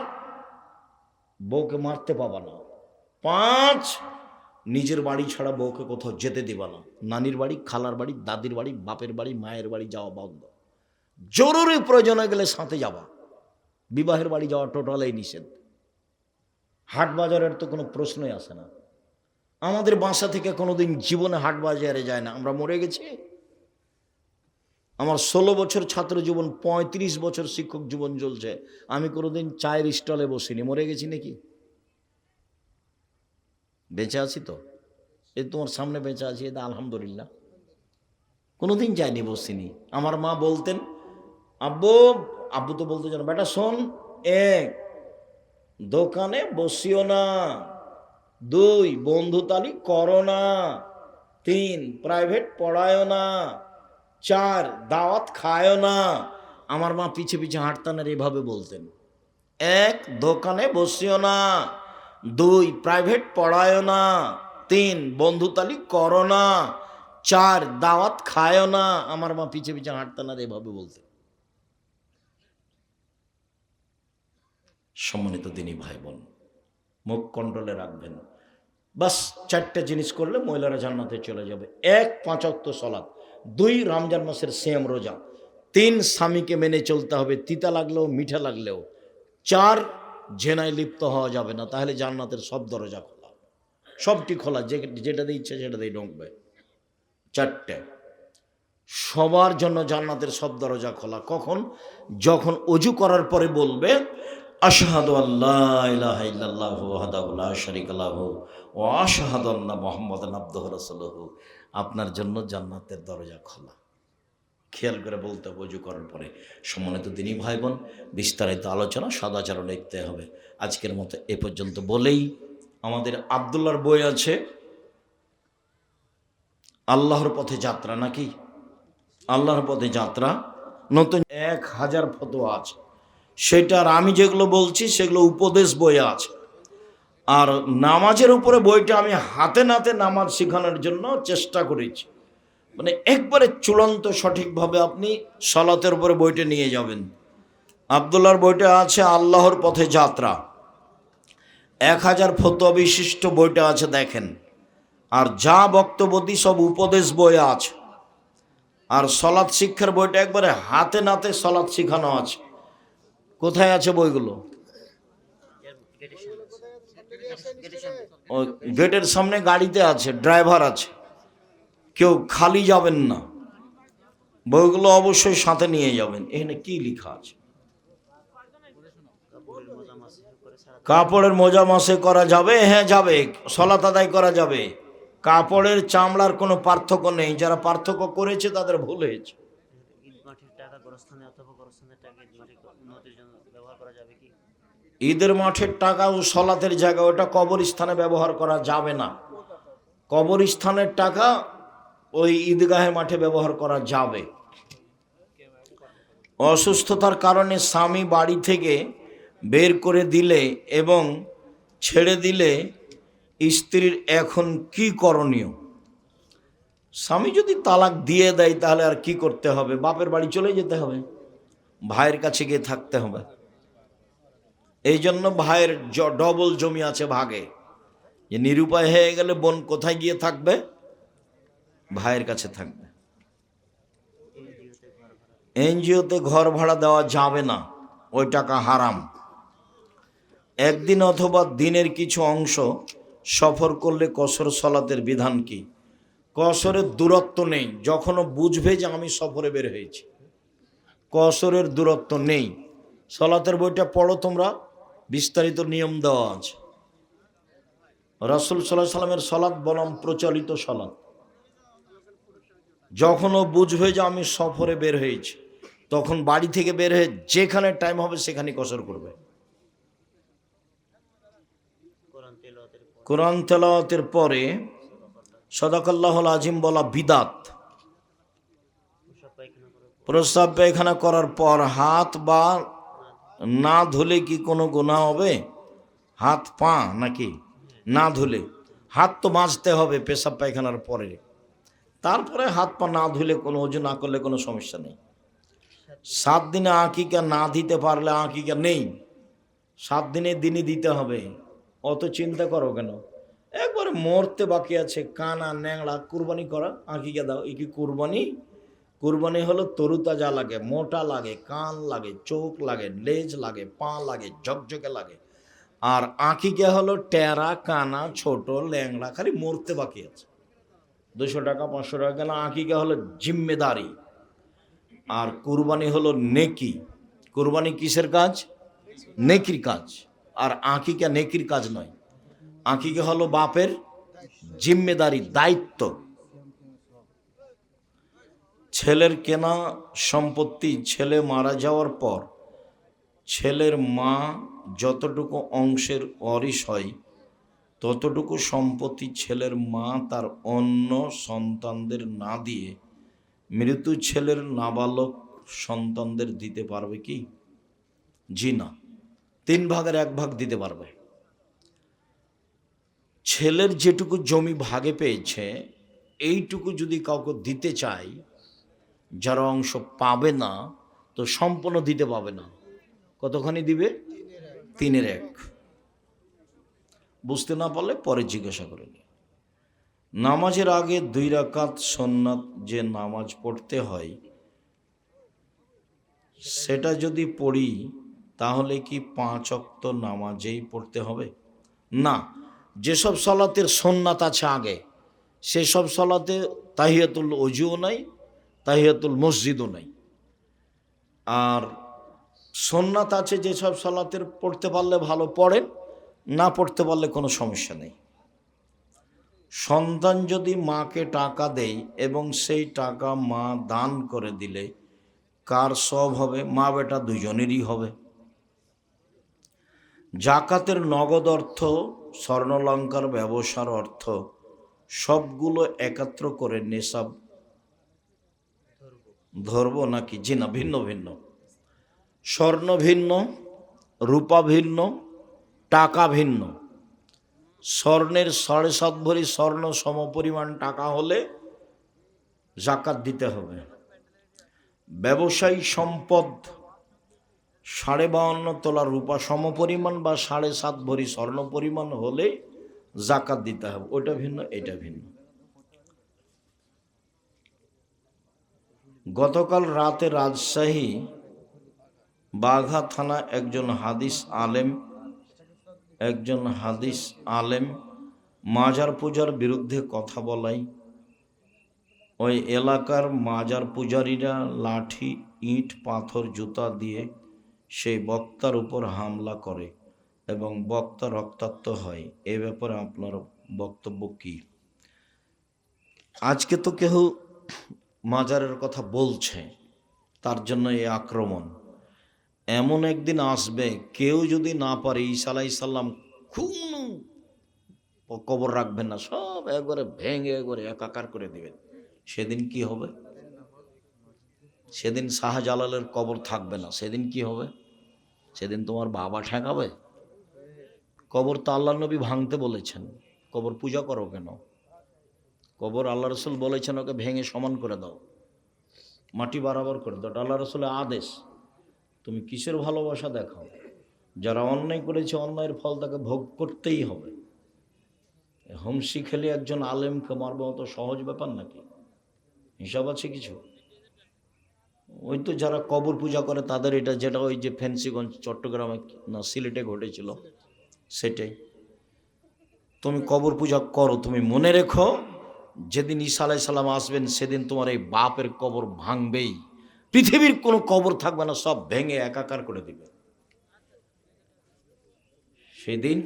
বউকে মারতে পাবা না। 5, নিজের বাড়ি ছাড়া বউকে কোথাও যেতে দিবা না। নানির বাড়ি, খালার বাড়ি, দাদির বাড়ি, বাপের বাড়ি, মায়ের বাড়ি যাওয়া বন্ধ। জরুরি প্রয়োজনে গেলে সাথে যাবা। বিবাহের বাড়ি যাওয়া টোটালেই নিষেধ। হাট বাজারের তো কোনো প্রশ্নই আসে না। আমাদের বাসা থেকে কোনোদিন জীবনে হাট বাজারে যায় না, আমরা মরে গেছি। আমার 16 বছর ছাত্র জীবন, 35 বছর শিক্ষক জীবন চলছে, আমি কোনোদিন চায়ের স্টলে বসিনি। মরে গেছি নাকি? বেঁচে আছি তো, এই তোমার সামনে বেঁচে আছি, এটা আলহামদুলিল্লাহ। কোনোদিন যাইনি, বসিনি। আমার মা বলতেন, আব্বু আব্বু তো বলতে জানো, বেটা শোন, 1, দোকানে বসিও না। 2, বন্ধুতালি করো না। 3, প্রাইভেট পড়ায়ও না। 4, দাওয়াত খায়ও না। আমার মা পিছে পিছে হাঁটতেন আর এভাবে বলতেন, 1, দোকানে বসিও না। 2, প্রাইভেট পড়ায়ও না। 3, বন্ধুতালি করো না। 4, দাওয়াত খায়ও না। আমার মা পিছে পিছে হাঁটতেন আর এভাবে বলতেন। সম্মানিত দিনী ভাই বোন, মুখ কন্ট্রোলে রাখবেন। বাস 4টা জিনিস করলে মহিলারা জান্নাতে চলে যাবে। 1, 5 ওয়াক্ত সালাত। 2, রমজান মাসের সিয়াম রোজা। 3, স্বামীকে মেনে চলতে হবে, তিতা লাগলেও মিঠা লাগলেও। 4, জেনায় লিপ্ত হওয়া যাবে না, তাহলে জান্নাতের সব দরজা খোলা, সবটি খোলা, যেটাতে ইচ্ছে সেটাতেই ঢুকবে। 4টে সবার জন্য জান্নাতের সব দরজা খোলা। কখন? যখন অজু করার পরে বলবে, আশহাদু আল্লা ইলাহা ইল্লাল্লাহু ওয়াহদাহু লা শারীকা লাহু ওয়া আশহাদু আন্না মুহাম্মাদান আবদুহু ওয়া রাসূলুহু। আপনার জন্য জান্নাতের দরজা খোলা। খেয়াল করে বলতে হবে অজু করার পরে। সম্মানিত দিনী ভাই বোন, বিস্তারিত আলোচনা সদাচরণ লিখতে হবে। আজকের মতো এ পর্যন্ত বলেই, আমাদের আব্দুল্লাহর বই আছে আল্লাহর পথে যাত্রা, নাকি আল্লাহর পথে যাত্রা, নতুন 1000 ফতোয়া আছে। সেটার আমি যেগুলো বলছি সেগুলো উপদেশ বইয়ে আছে। আর নামাজের উপরে বইটা আমি হাতে নাতে নামাজ শেখানোর জন্য চেষ্টা করেছি, মানে একবারে চূড়ান্ত সঠিকভাবে আপনি সালাতের উপরে বইটা নিয়ে যাবেন। আব্দুল্লাহর বইটা আছে আল্লাহর পথে যাত্রা, 1000 ফতোয়া বিশিষ্ট বইটা আছে, দেখেন। আর যা বক্তব্য দিই সব উপদেশ বইয়ে আছে। আর সলাৎ শিক্ষার বইটা একবারে হাতে নাতে সলাৎ শেখানো আছে। কোথায় আছে বইগুলো? গেটের সামনে গাড়িতে আছে, ড্রাইভার আছে, কেউ খালি যাবেন না, বইগুলো অবশ্যই সাথে নিয়ে যাবেন। এখানে কি লেখা আছে? কাপড়ের মোজা মাসে করা যাবে? হ্যাঁ যাবে, সলাত আদায় করা যাবে। কাপড়ের চামড়ার কোনো পার্থক্য নেই, যারা পার্থক্য করেছে তাদের ভুল হয়েছে। ঈদ মাঠের টাকা গোরস্থানে অথবা গোরস্থানের টাকা ঈদ মাঠে উন্নতির জন্য ব্যবহার করা যাবে কি? ঈদের মাঠের টাকা ও সলাতের জায়গা, ওটা কবরস্থানে ব্যবহার করা যাবে না। কবরস্থানের টাকা ওই ঈদগাহের মাঠে ব্যবহার করা যাবে। অসুস্থতার কারণে স্বামী বাড়ি থেকে বের করে দিলে এবং ছেড়ে দিলে স্ত্রীর এখন কি করণীয়? স্বামী যদি তালাক দিয়ে দেয় তাহলে আর কি করতে হবে? বাপের বাড়ি চলে যেতে হবে, ভাইয়ের কাছে গিয়ে থাকতে হবে। এই জন্য ভাইয়ের ডবল জমি আছে ভাগে, যে নিরুপায় হয়ে গেলে বোন কোথায় গিয়ে থাকবে? ভাইয়ের কাছে থাকবে। এনজিওতে ঘর ভাড়া দেওয়া যাবে না, ওই টাকা হারাম। একদিন অথবা দিনের কিছু অংশ সফর করলে কসর সলাতের বিধান কি? কসরের দূরত্ব নেই, যখনও বুঝবে যে আমি সফরে বের হয়েছি, কসরের দূরত্ব নেই। সলাতের বইটা পড়ো তোমরা, বিস্তারিত নিয়ম দেওয়া আছে। রাসূল সাল্লাল্লাহু আলাইহি সাল্লামের সলাত বনাম প্রচলিত সলাত, যখনও বুঝবে যে আমি সফরে বের হয়েছি, তখন বাড়ি থেকে বের হয়ে যেখানে টাইম হবে সেখানে কসর করবে। কোরআন তেলাওয়াতের পরে সাদাকাল্লাহুল আজিম বলা বিদাত। প্রস্রাব পায়খানা করার পর হাত বা না ধুলে কি কোনো গুনাহ হবে? হাত পা নাকি না ধুলে? হাত তো মাজতে হবে পেশাব পায়খানার পরে, তারপরে হাত পা না ধুলে কোনো ওযু না করলে কোনো সমস্যা নেই। 7 দিনে আকিকা না দিতে পারলে আকিকা নেই, 7 দিনে দিনই দিতে হবে। অত চিন্তা করো কেন? একবারে মরতে বাকি আছে, কানা ন্যাংড়া কুরবানি করা, আকিকা দাও। এই কি কুরবানি? কুরবানি হলো তরুতাজা লাগে, মোটা লাগে, কান লাগে, চোখ লাগে, লেজ লাগে, পা লাগে, ঝকঝকে লাগে। আর আকিকা হলো টেরা কানা ছোট ল্যাংড়া, খালি মরতে বাকি আছে। 200 টাকা 500 টাকা কেন? আকিকা হলো জিম্মেদারি, আর কুরবানি হলো নেকি। কুরবানি কিসের কাজ? নেকির কাজ। আর আকিকা নেকির কাজ নয়, আকিকা হলো বাপের জিম্মেদারি, দায়িত্ব। ছেলের কেনা সম্পত্তি ছেলে মারা যাওয়ার পর ছেলের মা যতটুকু অংশের ওয়ারিশ হয় ততটুকু সম্পত্তি ছেলের মা তার অন্য সন্তানদের না দিয়ে মৃত্যু ছেলের নাবালক সন্তানদের দিতে পারবে কি? জি না, 3 ভাগের 1 ভাগ দিতে পারবে। ছেলের যেটুকু জমি ভাগে পেয়েছে এইটুকু যদি কাউকে দিতে চাই, যারা অংশ পাবে না তো সম্পূর্ণ দিতে পাবে না। কতখানি দিবে? 3/1। বুঝতে না পারলে পরে জিজ্ঞাসা করে নি। নামাজের আগে 2 রাকাত সুন্নাত যে নামাজ পড়তে হয় সেটা যদি পড়ি তাহলে কি 5 ওয়াক্ত নামাজেই পড়তে হবে? না, যেসব সলাতের সুন্নাত আছে আগে সেসব সলাতে তাহিয়াতুল ওযুও নাই, তাহিয়াতুল মসজিদও নাই। আর সুন্নাত আছে যেসব সলাতের পড়তে পারলে ভালো পড়েন, না পড়তে পারলে কোনো সমস্যা নেই। সন্তান যদি মাকে টাকা দেয় এবং সেই টাকা মা দান করে দিলে কার সওয়াব হবে? মা বেটা দুজনেরই হবে। জাকাতের নগদ অর্থ, স্বর্ণালঙ্কার, ব্যবসার অর্থ সবগুলো একত্র করে নেশাব ধরবো নাকি? জি না, ভিন্ন ভিন্ন। স্বর্ণ ভিন্ন, রূপা ভিন্ন, টাকা ভিন্ন। স্বর্ণের 7.5 ভরি স্বর্ণ সমপরিমাণ টাকা হলে জাকাত দিতে হবে। ব্যবসায়ী সম্পদ 52.5 তোলা রূপা সমপরিমাণ বা 7.5 ভরি স্বর্ণ পরিমাণ হলে জাকাত দিতে হবে। ওটা ভিন্ন, এটা ভিন্ন। গতকাল রাতে রাজশাহী বাঘা থানা একজন হাদিস আলেম মাজার পূজার বিরুদ্ধে কথা বলায় ওই এলাকার মাজার পূজারীরা লাঠি, ইট, পাথর, জুতা দিয়ে সেই বক্তার উপর হামলা করে এবং বক্তা রক্তাক্ত হয়, এ ব্যাপারে আপনার বক্তব্য কি? আজকে তো কেউ মাজারের কথা বলছে, তার জন্য এই আক্রমণ। এমন একদিন আসবে, কেউ যদি না পারে ঈসা আলাইহিস সালাম কোনো কবর রাখবেন না, সব একবারে ভেঙে একবারে একাকার করে দিবেন। সেদিন কি হবে? সেদিন শাহজালালের কবর থাকবে না। সেদিন কি হবে? সেদিন তোমার বাবা ঠেকাবে? কবর তো আল্লাহ নবী ভাঙতে বলেছেন, কবর পূজা করো কেন? কবর আল্লাহ রসুল বলেছেন ওকে ভেঙে সমান করে দাও, মাটি বরাবর করে দাও, আল্লাহ রসুলের আদেশ। তুমি কিসের ভালোবাসা দেখাও? যারা অন্যায় করেছে অন্যায়ের ফল তাকে ভোগ করতেই হবে। হোমসি খেলে একজন আলেমকে মারবো অত সহজ ব্যাপার নাকি? হিসাব আছে কিছু? ওই তো যারা কবর পূজা করে তাদের এটা, যেটা ওই যে ফেন্সিগঞ্জ চট্টগ্রামে না সিলেটে ঘটেছিল সেটাই। তুমি কবর পূজা করো, তুমি মনে রেখো যেদিন ঈসা আলাইহিস সালাম আসবেন সেদিন তোমার এই বাপের কবর ভাঙবেই। পৃথিবীর কোনো কবর থাকবে না, সব ভেঙে একাকার করে দিবে। সেদিন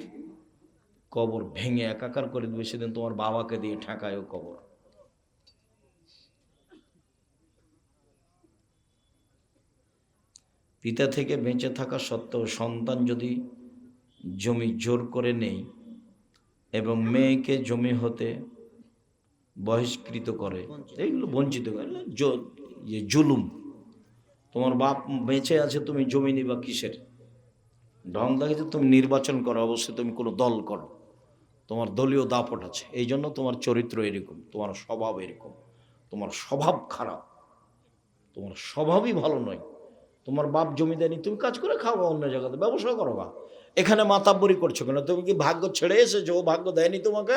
কবর ভেঙে একাকার করে দিবে, সেদিন তোমার বাবাকে দিয়ে ঠেকায় ও কবর। পিতা থেকে বেঁচে থাকা সত্ত্বেও সন্তান যদি জমি জোর করে নেই এবং মেয়েকে জমি হতে বহিষ্কৃত করে, এইগুলো বঞ্চিত করে, জুলুম। তোমার বাপ বেঁচে আছে, তুমি জমি নিবা কিসের? ঢং দেখেছে, তুমি নির্বাচন করো, অবশ্যই তুমি কোনো দল করো, তোমার দলীয় দাপট আছে, এই জন্য তোমার চরিত্র এরকম, তোমার স্বভাব এরকম। তোমার স্বভাব খারাপ, তোমার স্বভাবই ভালো নয়। তোমার বাপ জমি দেয়নি, তুমি কাজ করে খাও গা, অন্য জায়গাতে ব্যবসা করো গা। এখানে মাতাব্বরি করছো কেন? তুমি কি ভাগ্য ছেড়ে এসেছো? ও ভাগ্য দেয়নি তোমাকে,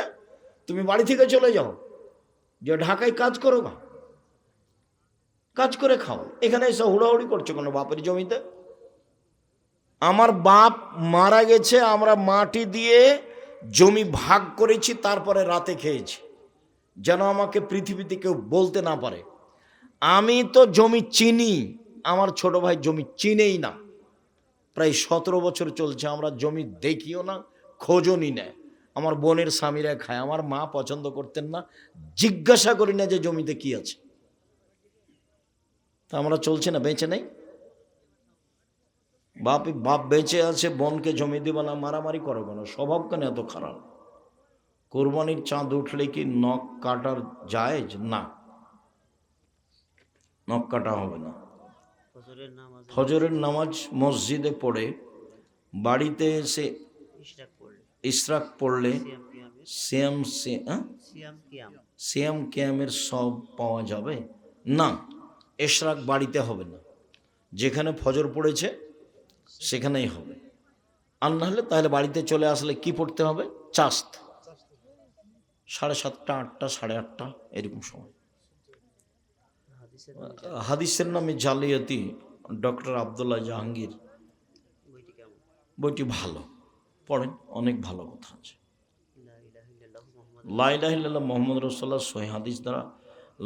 তুমি বাড়ি থেকে চলে যাও, যে ঢাকায় কাজ করো গা, কাজ করে খাও। এখানে এসে হুড়াহুড়ি করছো কেন বাপের জমিতে? আমার বাপ মারা গেছে, আমরা মাটি দিয়ে জমি ভাগ করেছি, তারপরে রাতে খেয়েছি, যেন আমাকে পৃথিবীতে কেউ বলতে না পারে। আমি তো জমি চিনি, আমার ছোট ভাই জমি চিনেই না। প্রায় 17 বছর চলছে, আমরা জমি দেখিও না, খোঁজও নি না। আমার বোনের স্বামীরা খায়, আমার মা পছন্দ করতেন না, জিজ্ঞাসা করি না যে জমিতে কি আছে। তা আমরা চলছি না, বেঁচে নেই। বাপ বেঁচে আছে, বোনকে জমি দেব না, মারামারি করো কেন? স্বভাব কেন এত খারাপ? কোরবানির চাঁদ উঠলে কি নখ কাটার জায়েজ? না, নখ কাটা হবে না। ফজরের নামাজ মসজিদে পড়ে বাড়িতে এসে ইশরাক পড়লে সিয়াম কিয়ামের সব পাওয়া যাবে না। ইশরাক বাড়িতে হবে না, যেখানে ফজর পড়েছে সেখানেই হবে। আর না হলে তাহলে বাড়িতে চলে আসলে কি পড়তে হবে? চাস্ত 7:30, 8টা, 8:30 এরকম সময়। হাদিসের নামে জালিয়াতি, ডক্টর আবদুল্লাহ জাহাঙ্গীর, বইটি ভালো, পড়েন, অনেক ভালো কথা আছে। লা ইলাহা ইল্লাল্লাহ মুহাম্মদ রাসূলুল্লাহ সহিহ হাদিস দ্বারা,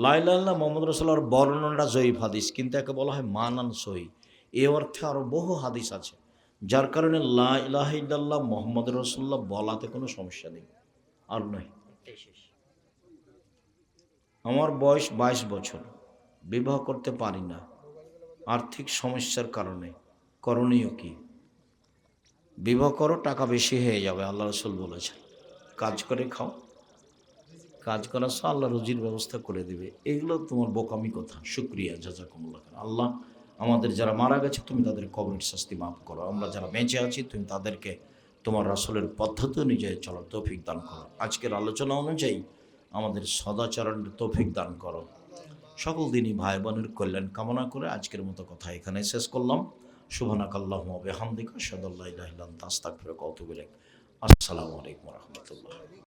লা ইলাহা ইল্লাল্লাহ মুহাম্মদ রাসূলুল্লাহর বর্ণনাটা জয়ীফ হাদিস, কিন্তু একে বলা হয় মানান সহিহ। এই অর্থে আরো বহু হাদিস আছে, যার কারণে লা ইলাহা ইল্লাল্লাহ মুহাম্মদ রাসূলুল্লাহ বলাতে কোনো সমস্যা নেই। আর নয়, আমার বয়স 22 বছর, বিবাহ করতে পারি না আর্থিক সমস্যার কারণে, করণীয় কি? বিবাহ করো, টাকা বেশি হয়ে যাবে, আল্লাহ রাসূল বলেছেন। কাজ করে খাও, কাজ করার সব আল্লাহ রুজির ব্যবস্থা করে দিবে। এগুলো তোমার বোকামি কথা। শুকরিয়া, জাযাকুমুল্লাহ। আল্লাহ আমাদের যারা মারা গেছে তুমি তাদের কবরের শাস্তি মাফ করো, আমরা যারা বেঁচে আছি তুমি তাদেরকে তোমার রাসূলের পদ্ধতি অনুযায়ী চলার তৌফিক দান করো। আজকের আলোচনা অনুযায়ী আমাদের সদাচরণের তৌফিক দান করো। সকল দিনই ভাই বোনের কল্যাণ কামনা করে আজকের মতো কথা এখানে শেষ করলাম। সুবহানাকাল্লাহুম্মা ওয়া বিহামদিকা আশহাদু আল্লা ইলাহা ইল্লা আনতা আস্তাগফিরুকা ওয়া আতুবু ইলাইক। আসসালামু আলাইকুম ওয়া রাহমাতুল্লাহ।